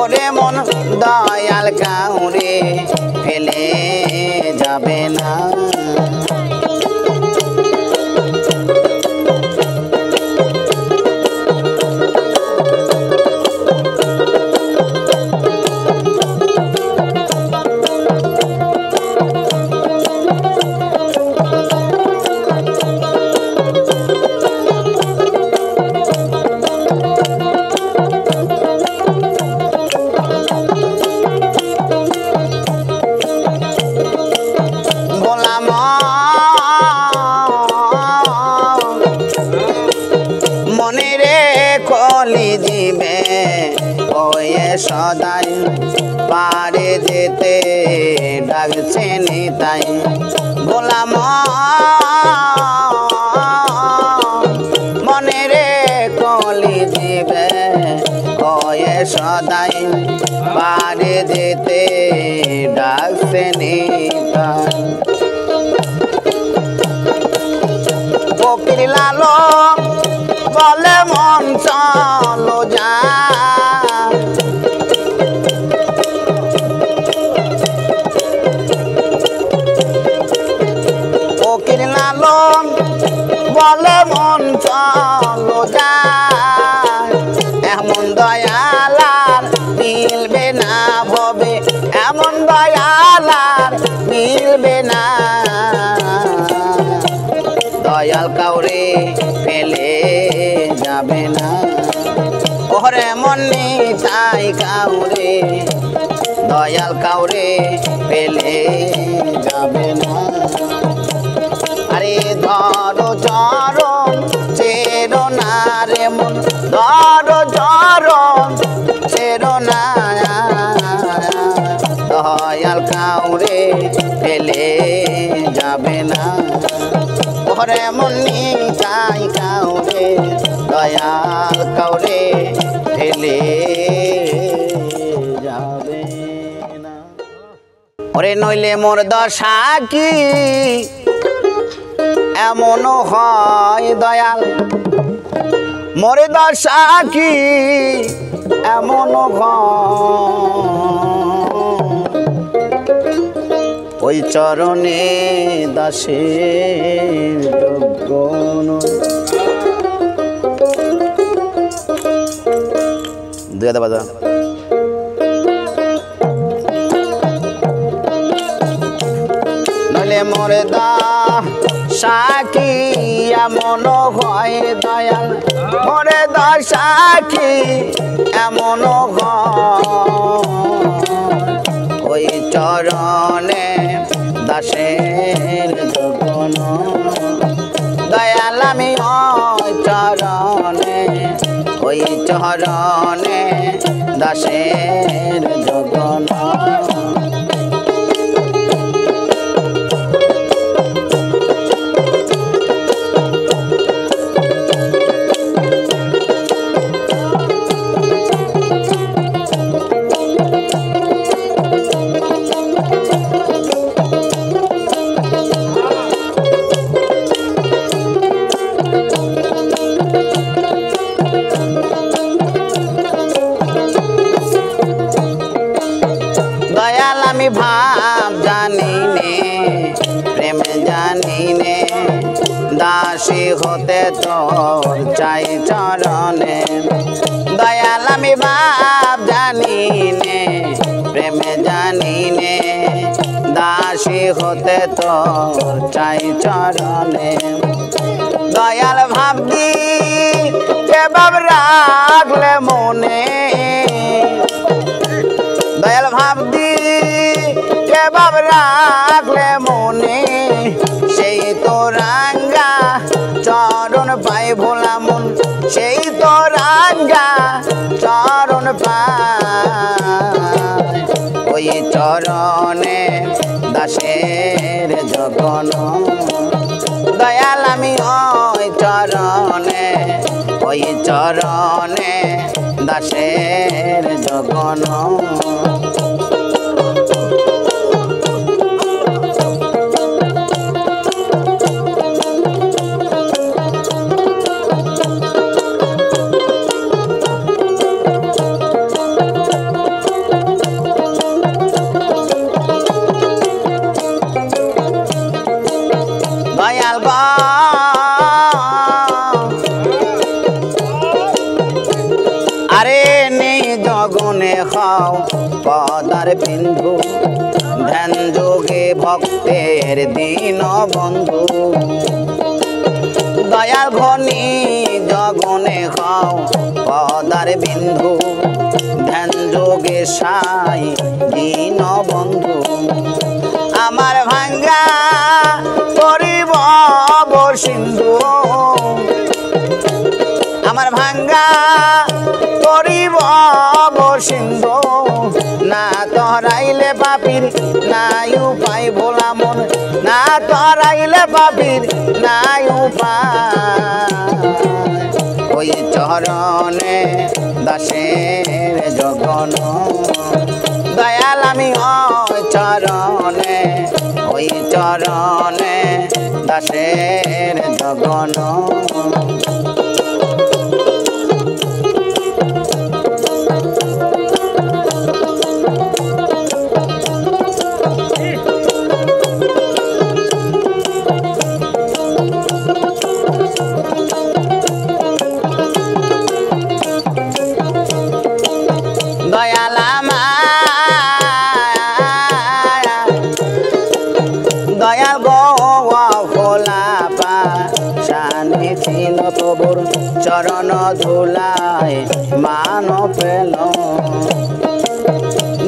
ওরে মন দয়াল কাউরে ফেলে যাবে না কলি দিবে ওয়ে সদাই পারে যেতে ডাকছে নিতাই গোলাম মনে রে কলি দিবে ওয়ে সদাই পারে যেতে ডাকছে নিতাই ফকির লালন বলে মন চলো যা ফকির লালন বলে মন চলো যা এমন দয়াল আর মিলবে না ভবে এমন দয়াল আর মিলবে না দয়াল কাউরে ফেলে যাবে না ওরে মনে তাই কাউরে দয়াল কাউরে ফেলে যাবে না আরে ধরো চরণ ছেড়ো না রে মন ধরো চরণ ছেড়ো না দয়াল কাউরে ফেলে যাবে না ওরে মনি চাই কাউরে দয়াল কাউরে ফেলে যাবে না ওরে নইলে মোর দশা কি এমন হয় দয়াল মোর দশা কি এমন ওই চরণে দাসের যোগ্য দুই হাজার বাজা নইলে মোরে দশা কি এমন হয় দয়াল মোরে দশা কি এমন ওই চরণে দাসের যোগন দয়াল আমি ওই চরণে দাসের যোগন আমি ভাব জানি নে প্রেম জানি নে দাসী হতে তোর চাই চরণে দয়াল আমি ভাব জানি নে প্রেম জানি নে দাসী হতে তোর চাই চরণে দয়াল ভাবদি কে ভাব রাখলে মনে দয়াল ভাবদি কে ভাব রাখলে মনে সেই তো রাঙ্গা চরণ পাই ভোলা মন সেই তো রাঙ্গা চরণ পাই ওই চরণে দাসের জগন দয়াল আমি ওই চরণে দাসের জগন দয়াল আরে নেই জগনে খাও পদার বিন্দু ধ্যান যোগে ভক্তের দীন বন্ধু দয়াল ঘনি জগনে খাও পদার বিন্দু ধ্যান যোগে সাই দীন বন্ধু আমার ভাঙ্গা করিব সিন্ধু আমার ভাঙ্গা রক্ষা করিব সিন্ধু না তরাইলে পাপির নাই উপায় ভোলা মন না তরাইলে পাপির নাই উপায় ওই চরণে দাসের জগন দয়াল আমি ওই চরণে দাসের জগন দয়াল গো ভোলা পাশানি ছিল প্রভুর চরণ ধুলায় মান পেল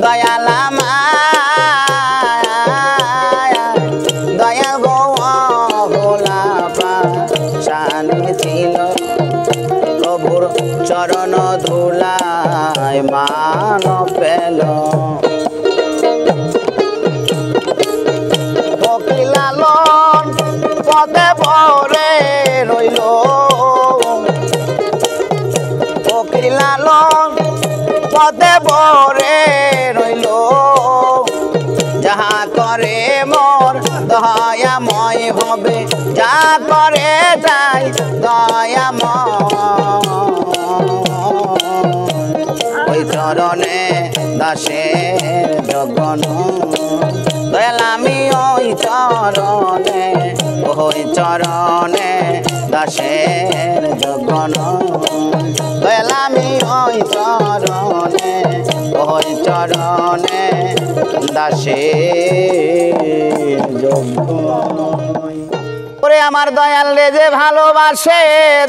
দয়াল দয়াল গো ভোলা পাশানি ছিল প্রভুর চরণ ধুলায় মান পেল লালন পদে ভরে রইল ফকির লালন পদে ভরে রইল যাহা করে মোর দয়াময় হবে যা করে যাই দয়াময় ওই চরণে দাসের জগন দয়াল আমি ওই চরণে দাসের জগন দয়াল আমি ওই চরণে দাসের জগন ওরে আমার দয়াল রে যে ভালোবাসে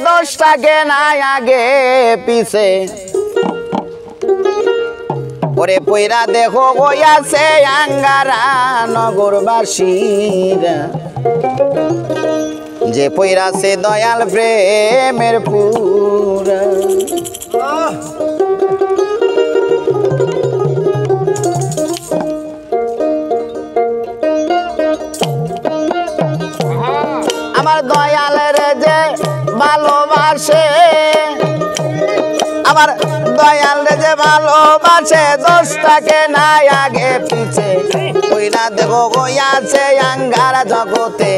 দোষটাকে নাই আগে পিছে ওরে পয়রা দেখো গইয়াছে আঙ্গারা নগরবাসীরা যে পয়রাছে দয়াল প্রেমের পুরা আমার দয়ালের যে ভালোবাসে আমার দয়াল রে যে ভালোবাসে দোষটাকে নাই আগে পিছে কইরা দেব গইয়াছে আঙ্গারা জগতে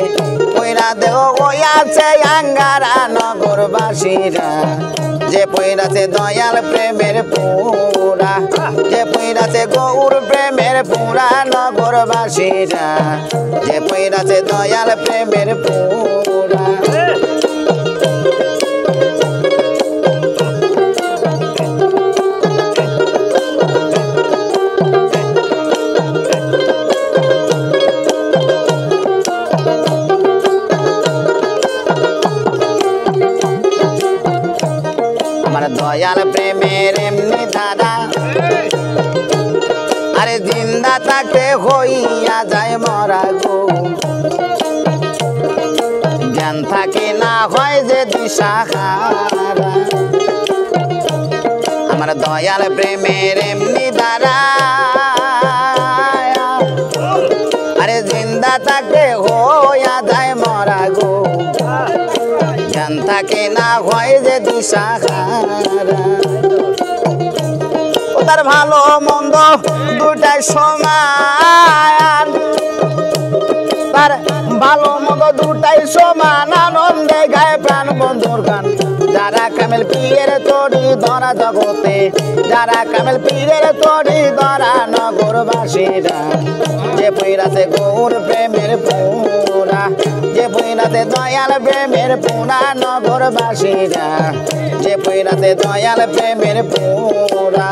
কইরা দেব গইয়াছে আঙ্গারা নগরবাসীরা যে পইরাছে দয়াল প্রেমের পুরা যে পইরাছে গৌর প্রেমের পুরা নগরবাসীরা যে পইরাছে দয়াল প্রেমের পুরা দয়াল প্রেমের এমনি দাদা আরে জিন্দা থাকতে হইয়া যায় মরা গো জ্ঞান থাকে না হয় যে দিশাহারা আমার দয়াল প্রেমের এমনি দাদা আরে জিন্দা থাকতে হইয়া যায় মরা গো জ্ঞান থাকে না হয় যে দিশাহারা ও তার ভালো মন্দ দুটাই সমান তার ভালো মন্দ দুটাই সমান আনন্দে গায়ে প্রাণ বন্ধুর গান যারা কামেল পীরের তরি ধরা জগতে যারা কামেল পীরের তরি ধরা নগরবাসীরা যে পইরাছে গৌর প্রেমের পুরা যে পইরাছে দয়াল প্রেমের পুরা নগরবাসীরা যে পইরাছে দয়াল প্রেমের পুরা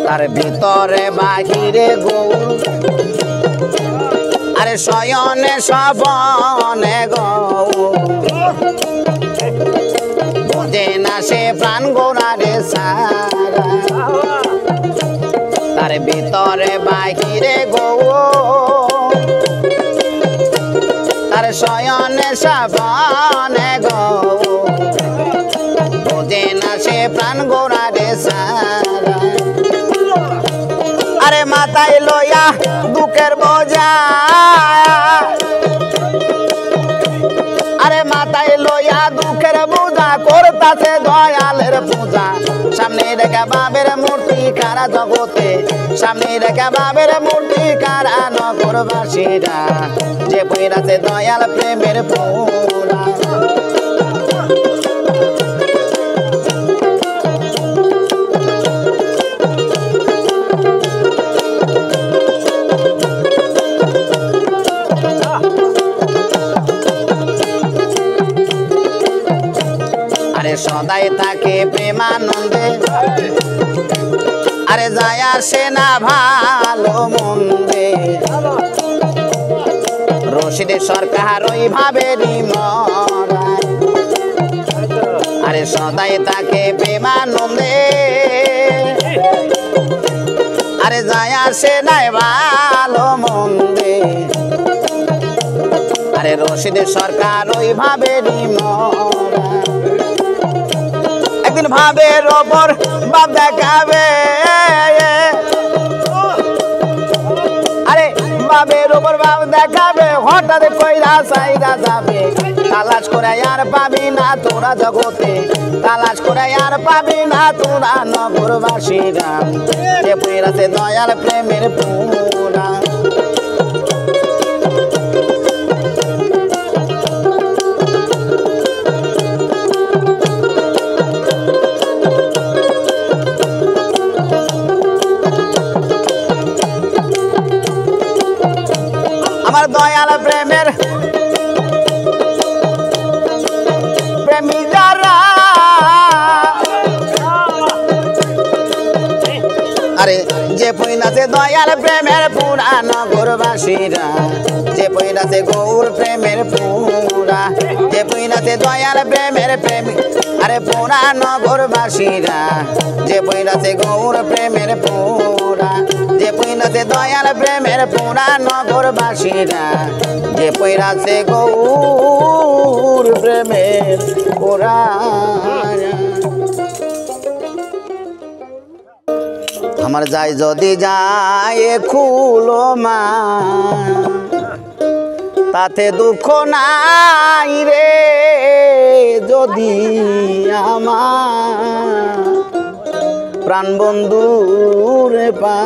তার ভিতর বাহিরে গৌর আরে শয়নে সবনে গৌর বোঝে না সে প্রাণ গোড়ারে সারা তার ভিতরে বাহিরে গৌর তার শয়নে সবনে গৌর বোঝে না সে প্রাণ গোড়ারে সারা আরে মাথায় লইয়া দুঃখের বোঝা আরে মাথায় লইয়া দুঃখের বোঝা করতাছে দয়ালের পূজা সামনে রেখে বাবের মূর্তি কারা জগতে সামনে রেখে বাবের মূর্তি কারা নগরবাসীরা যে পইরাছে দয়াল প্রেমের পুরা সদাই থাকে প্রেমানন্দে আরে যায় আসে না ভালো মন্দে রশিদের সরকার ওইভাবে আরে সদাই থাকে প্রেমানন্দে আরে যায় আসে নাই ভালো মন্দে আরে রশিদের সরকার ওইভাবে একদিন ভাবের ওপর বাপ দেখাবে আরে বাবের ওপর বাপ দেখাবে হঠাৎ কইরা সাইরা যাবে তালাশ করে আর পাবি না তোরা জগতে তালাশ করে আর পাবি না তোরা নগরবাসীরা যে পইরাছে দয়াল প্রেমের পুরা আমার দয়াল প্রেমের প্রেমী যারা আরে যে পইনাছে দয়াল প্রেমের পুরা নগরবাসীরা যে পইনাছে গৌর প্রেমের পুরা যে পইনাছে দয়াল প্রেমের প্রেমী আরে পুরা নগরবাসীরা যে পইনাছে গৌর প্রেমের পুরা যে পইনাছে দয়াল প্রেমের পুরা নগরবাসীরা যে পইরাছে গৌর প্রেমের পুরা আমার যাই যদি যায় খুলো মা তাতে দুঃখ নাই রে যদি আমার প্রাণ বন্ধু রে পা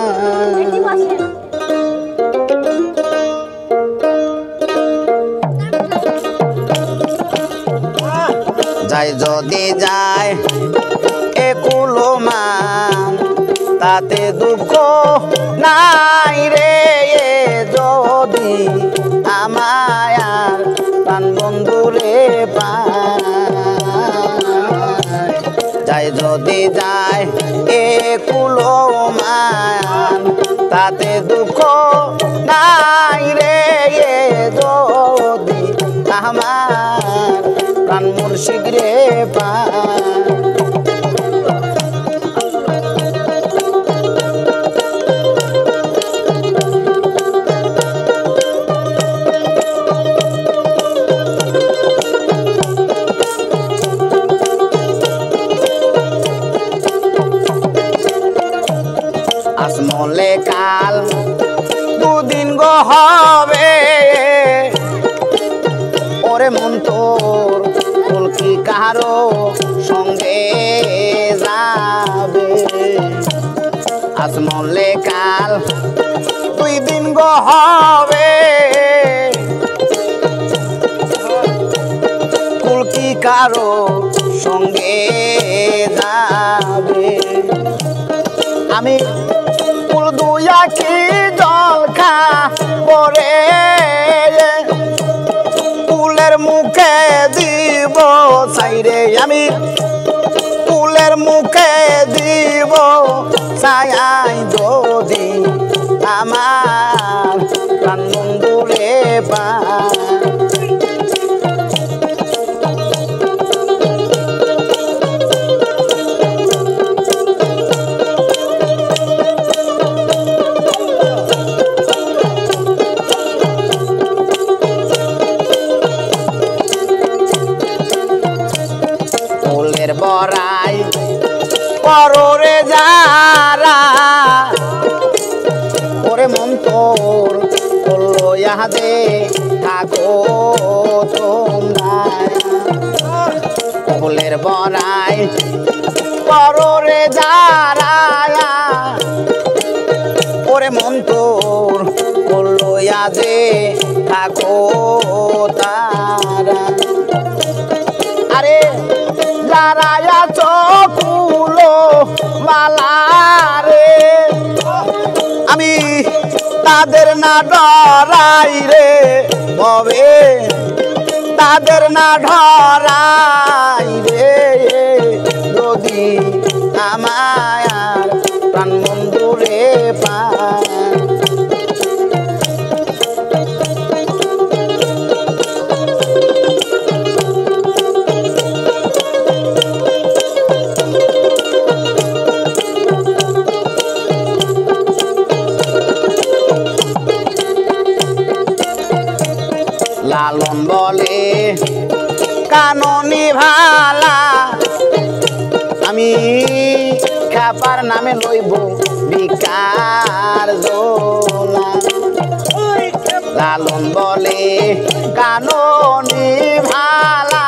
যাই যদি যায় একুলো মান তাতে দুঃখ নাই রে যদি আমার প্রাণ বন্ধু রে পায় যাই যদি যায় একুলো মান তাতে দুঃখ নাই রে যদি আমার প্রাণ মুর্শিদ রে পায় আসমলে কাল দুদিন গো হবে ওরে মন তোর কলকি কারো সঙ্গে যাবে আসমলে কাল 2 দিন গো হবে কলকি কারো সঙ্গে যাবে আমি কুল দুয়া কি জল খা পরে কুলের মুখে দিব সাইরে আমি কুলের মুখে দিব ছায়াই যদি আমার প্রাণ বন্ধু রে প্রাণ ফুলের বড়াই পরে যারা ওরে মন তোর করলো ইহাদে থাকো তোমরা ফুলের বড়াই পরে যারা ওরে মন তোর করলো ইহাদে থাকো তারা আরে যারা চকুলো মালারে আমি তাদের না ডরাই রে ববে তাদের না ডরাই রে যদি আমার প্রাণ বন্ধু রে পায় লালন বলে কাননি ভালা আমি খাপার নামে লইব বিকার দোলা লালন বলে কাননি ভালা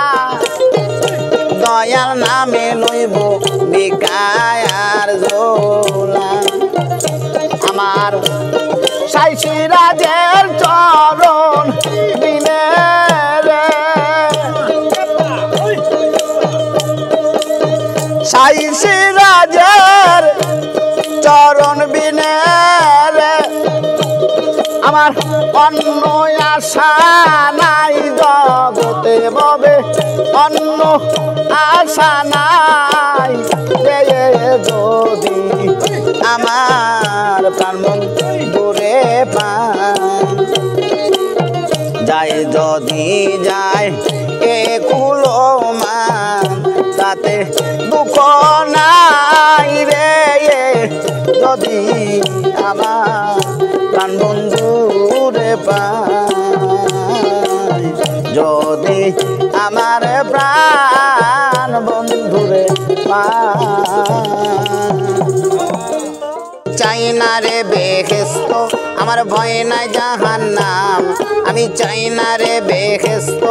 দয়াল নামে লইব বিকার দোলা আমার সাইসি রাজের চরণ বিনে রে সাইসি রাজের চরণ বিনে রে আমার অন্য আশা নাই জগতে ববে অন্য আশা নাই যদি আমার প্রাণ দূরে যায় যদি যায় এ কুলো মান তাতে দুঃখ নাই রে যদি আমার প্রাণ বন্ধুরে পায় যদি আমার প্রাণ বন্ধুরে চাই না রে বেহেস্ত আমার ভয় নাই জাহান্নাম আমি চাই না রে বেহেস্ত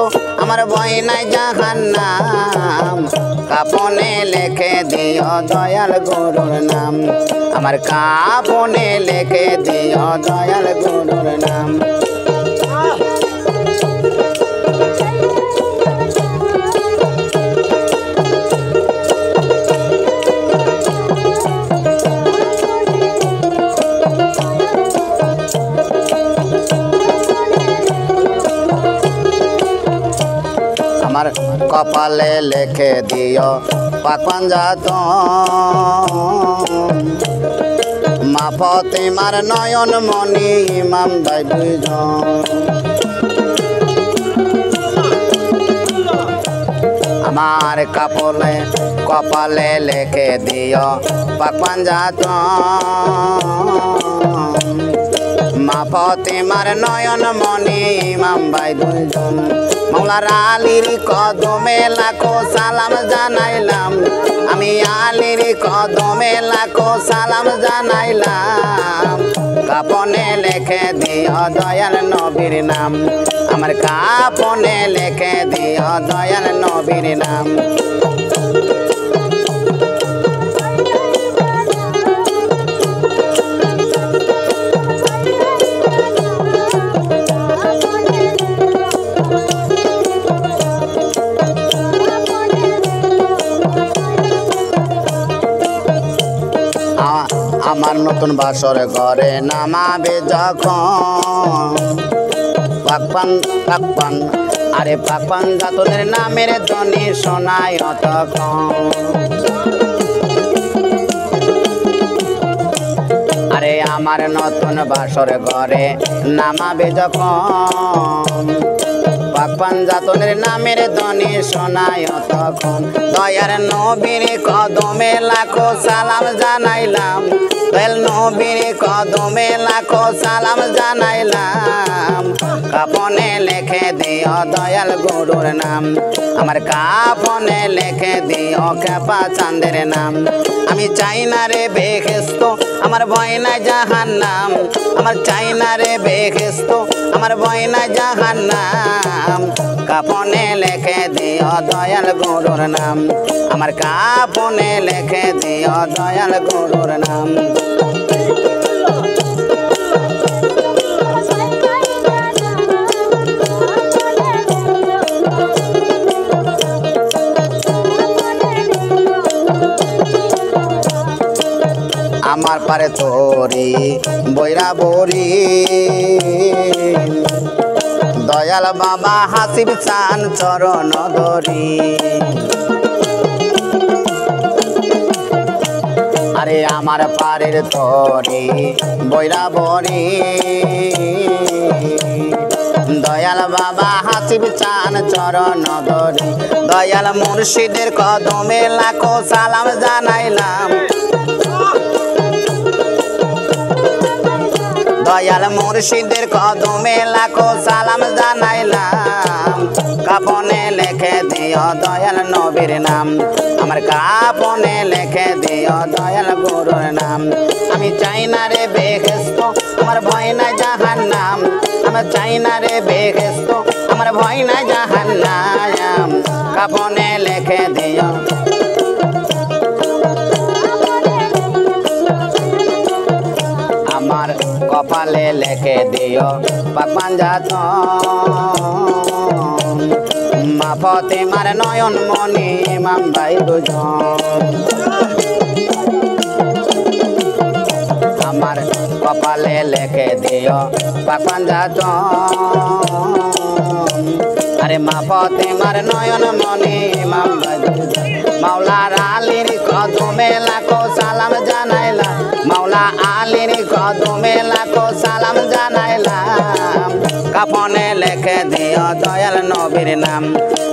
আমার ভয় নাই জাহান্নাম কাপনে লেখে দিও দয়াল গুরুর নাম আমার কাপনে লেখে দিও দয়াল গুরুর নাম আমার কপালে লেখে দিও পাকপাঞ্জাত মা ফতেমার নয়ন মণি ইমাম দাই দুইজন আমার কপালে লেখে দিও পাকপাঞ্জাত মা ফতেমার নয়ন মণি ইমাম ভাই দুইজন মৌলার আলীর কদমে লাখো সালাম জানাইলাম আমি আলীর কদমে লাখো সালাম জানাইলাম কাপনে লেখে দিও দয়াল নবীর নাম আমার কাপনে লেখে দিও দয়াল নবীর নাম আমার নতুন বাসর ঘরে নামাবে যখন পাকপান আরে পাকপান জাতনের নামের ধ্বনি শোনায় তখন আরে আমার নতুন বাসর ঘরে নামাবে যখন পাক পাঞ্জাতনের নামের ধ্বনি শোনায় তখন দয়ার নবীর কদমে লাখো সালাম জানাইলাম দয়াল নবীর কদমে লাখো সালাম জানাইলাম কাপনে লিখে দিও দয়াল গুরুর নাম আমার কাপনে লিখে দিও খেপা চাঁদের নাম আমি চাই না রে বেহেশত আমার ভয় না জাহান্নাম আমার চাই না রে বেহেশত আমার ভয় না জাহান্নাম কাপনে লিখে দিও দয়াল গুরুর নাম আমার কাপনে লিখে দিও দয়াল গুরুর নাম আমার পারে তোরি বৈরা বরি দয়াল বাবা হাসিব চান চরণ ধরি আরে আমার পারের তোরি বৈরা বরি দয়াল বাবা হাসিব চান চরণ ধরি দয়াল মুর্শিদের কদমে লাখো সালাম জানাইলাম দয়াল মুর্শিদের কদমে লাখো সালাম জানাইলাম কাপনে লিখে দিও দয়াল নবীর নাম আমার কাপনে লিখে দিও দয়াল গুরুর নাম আমি চাই না রে বেহেশত আমার ভয় না জাহান্নাম আমার চাই না রে বেহেশত আমার ভয় না জাহান্নাম কাপনে লিখে দিও আমার কপালে লিখে দিও পাক পাঞ্জাতন মা ফতেমার নয়ন মনি ইমাম ভাই দুজন আমার কপালে লিখে দিও পাক পাঞ্জাতন আরে মা ফতেমার নয়ন মনি ইমাম ভাই দুজন মাওলার আলীর কদমে লাখো সালাম জানাইলাম মাওলা আলীর কদমে লাখো সালাম জানাইলাম কাপনে লিখে দিও দয়াল নবীর নাম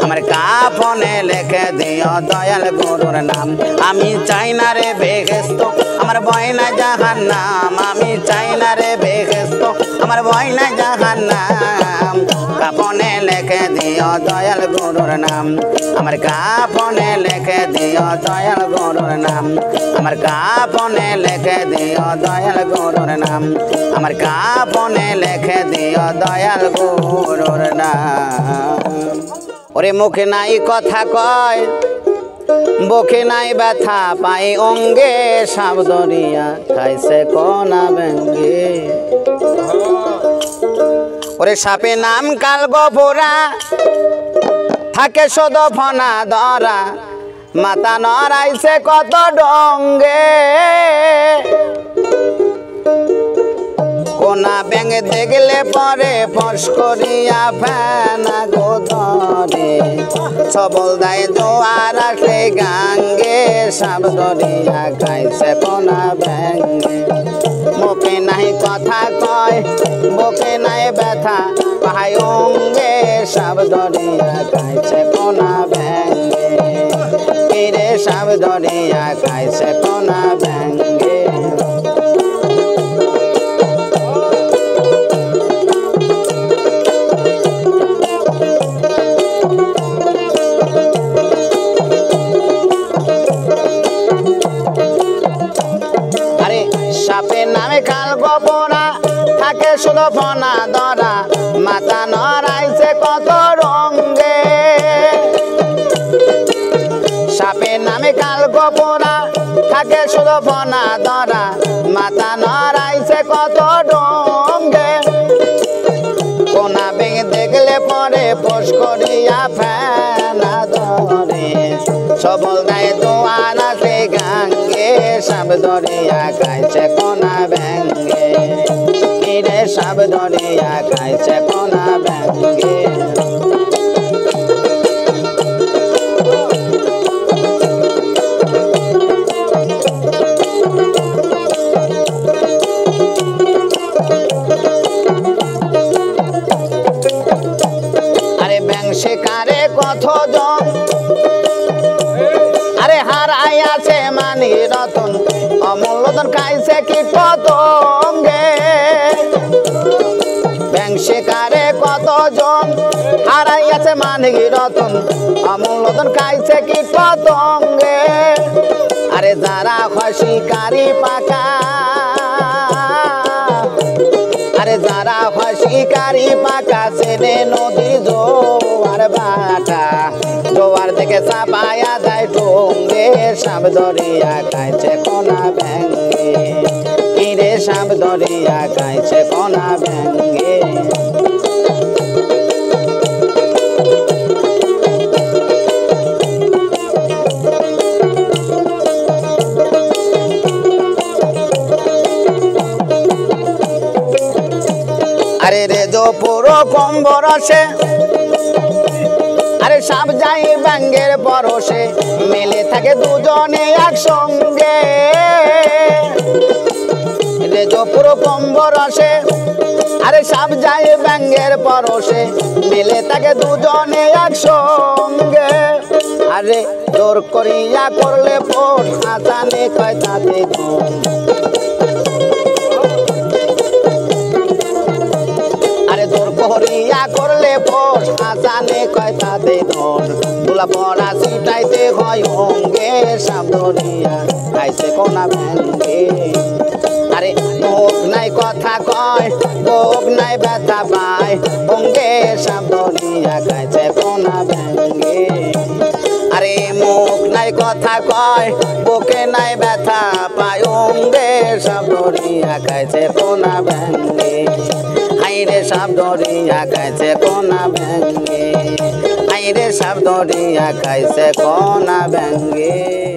আমার কাপনে লিখে দিও দয়াল গুরুর নাম আমি চাই না রে বেহেশত আমার ভয় না জাহান্নাম আমি চাই না রে বেহেশত আমার ভয় না জাহান্নাম কাপনে লিখে দিও দয়াল গুরুর নাম আমার কাপনে লিখে দিও দয়াল গুরুর নাম আমার কাপনে লিখে দিও দয়াল গুরুর নাম আমার কাপনে লিখে দিও দয়াল গুরুর নাম ওরে মুখে নাই কথা কয় বুকে নাই ব্যথা পাই অঙ্গে সাবদরিয়া খাইছে কোনা ব্যঙ্গে ওরে সাপে নাম কাল গোবরা থাকে সদফনা ধরা মাথা নড়াইছে কত ডঙ্গে কোনা ব্যাঙে দেখলে পরে ফস করিয়া ফেনা গোদরে সবল দায় জোয়ার আসে গাঙ্গে সাপ ধরিয়া খাইছে কোনা ব্যাঙে মুখে নাই কথা কয় বুকে নাই ব্যথা পাই অঙ্গে সাপ ধরিয়া খাইছে কোনা ব্যাঙে তীরে সাপ ধরিয়া খাইছে কোনা ব্যাঙে সাপের নামে কাল গোবরা থাকে শুধু ফনা ধরা মাথা নড়াইছে কত রঙ্গে সাপের নামে কাল গোবরা থাকে শুধু ফনা ধরা মাথা নড়াইছে কত রঙ্গে কোনা ভেঙে দেখলে পরে পোষ করিয়া ফেনা ধরে সবল গায়ে দোয়ার আসে গাঙ্গে সাপ ধরিয়া খাইছে কোনা ব্যাঙ্গে তীরে সাপ ধরিয়া খাইছে কোনা ব্যাঙ্গে খাইছে মানিক রতন অমূল রতন খাইছে কীট পতঙ্গে আরে যারা হয় শিকারি পাকা আরে যারা হয় শিকারি পাকা চেনে নদী জোয়ার বাটা জোয়ার থেকে চাপায়া যায় ঢোঙ্গে সাপ ধরিয়া খাইছে কোনা ব্যাঙ্গে কিরে সাপ ধরিয়া খাইছে কোনা ব্যাঙ্গে আরে রে জো পুরো কম্বরসে আরে সাপ যাই ব্যাঙ্গের পরশে মেলে থাকে দুজনে একসঙ্গে রে জো পুরো কম্বরসে আরে সাপ যাই ব্যাঙ্গের পরশে মেলে থাকে দুজনে একসঙ্গে আরে জোর করিয়া করলে পোট হাতানে কয় তাতে জোর করিয়া করলে পোষ আসানে কয় তাতে ধন দুলা পড়া সিটাইতে হয় অঙ্গে সাপ ধরিয়া খাইছে কোনা ব্যাঙ্গে আরে মুখ নাই কথা কয় বুক নাই ব্যথা পায় অঙ্গে সাপ ধরিয়া খাইছে কোনা ব্যাঙ্গে আরে মুখ নাই কথা কয় বুকে নাই ব্যথা পায় অঙ্গে সাপ ধরিয়া খাইছে কোনা ব্যাঙ্গে আইরে সাপ ধরিয়া খাইছে কোনা ব্যাঙ্গে আইরে সাপ ধরিয়া খাইছে কোনা ব্যাঙ্গে।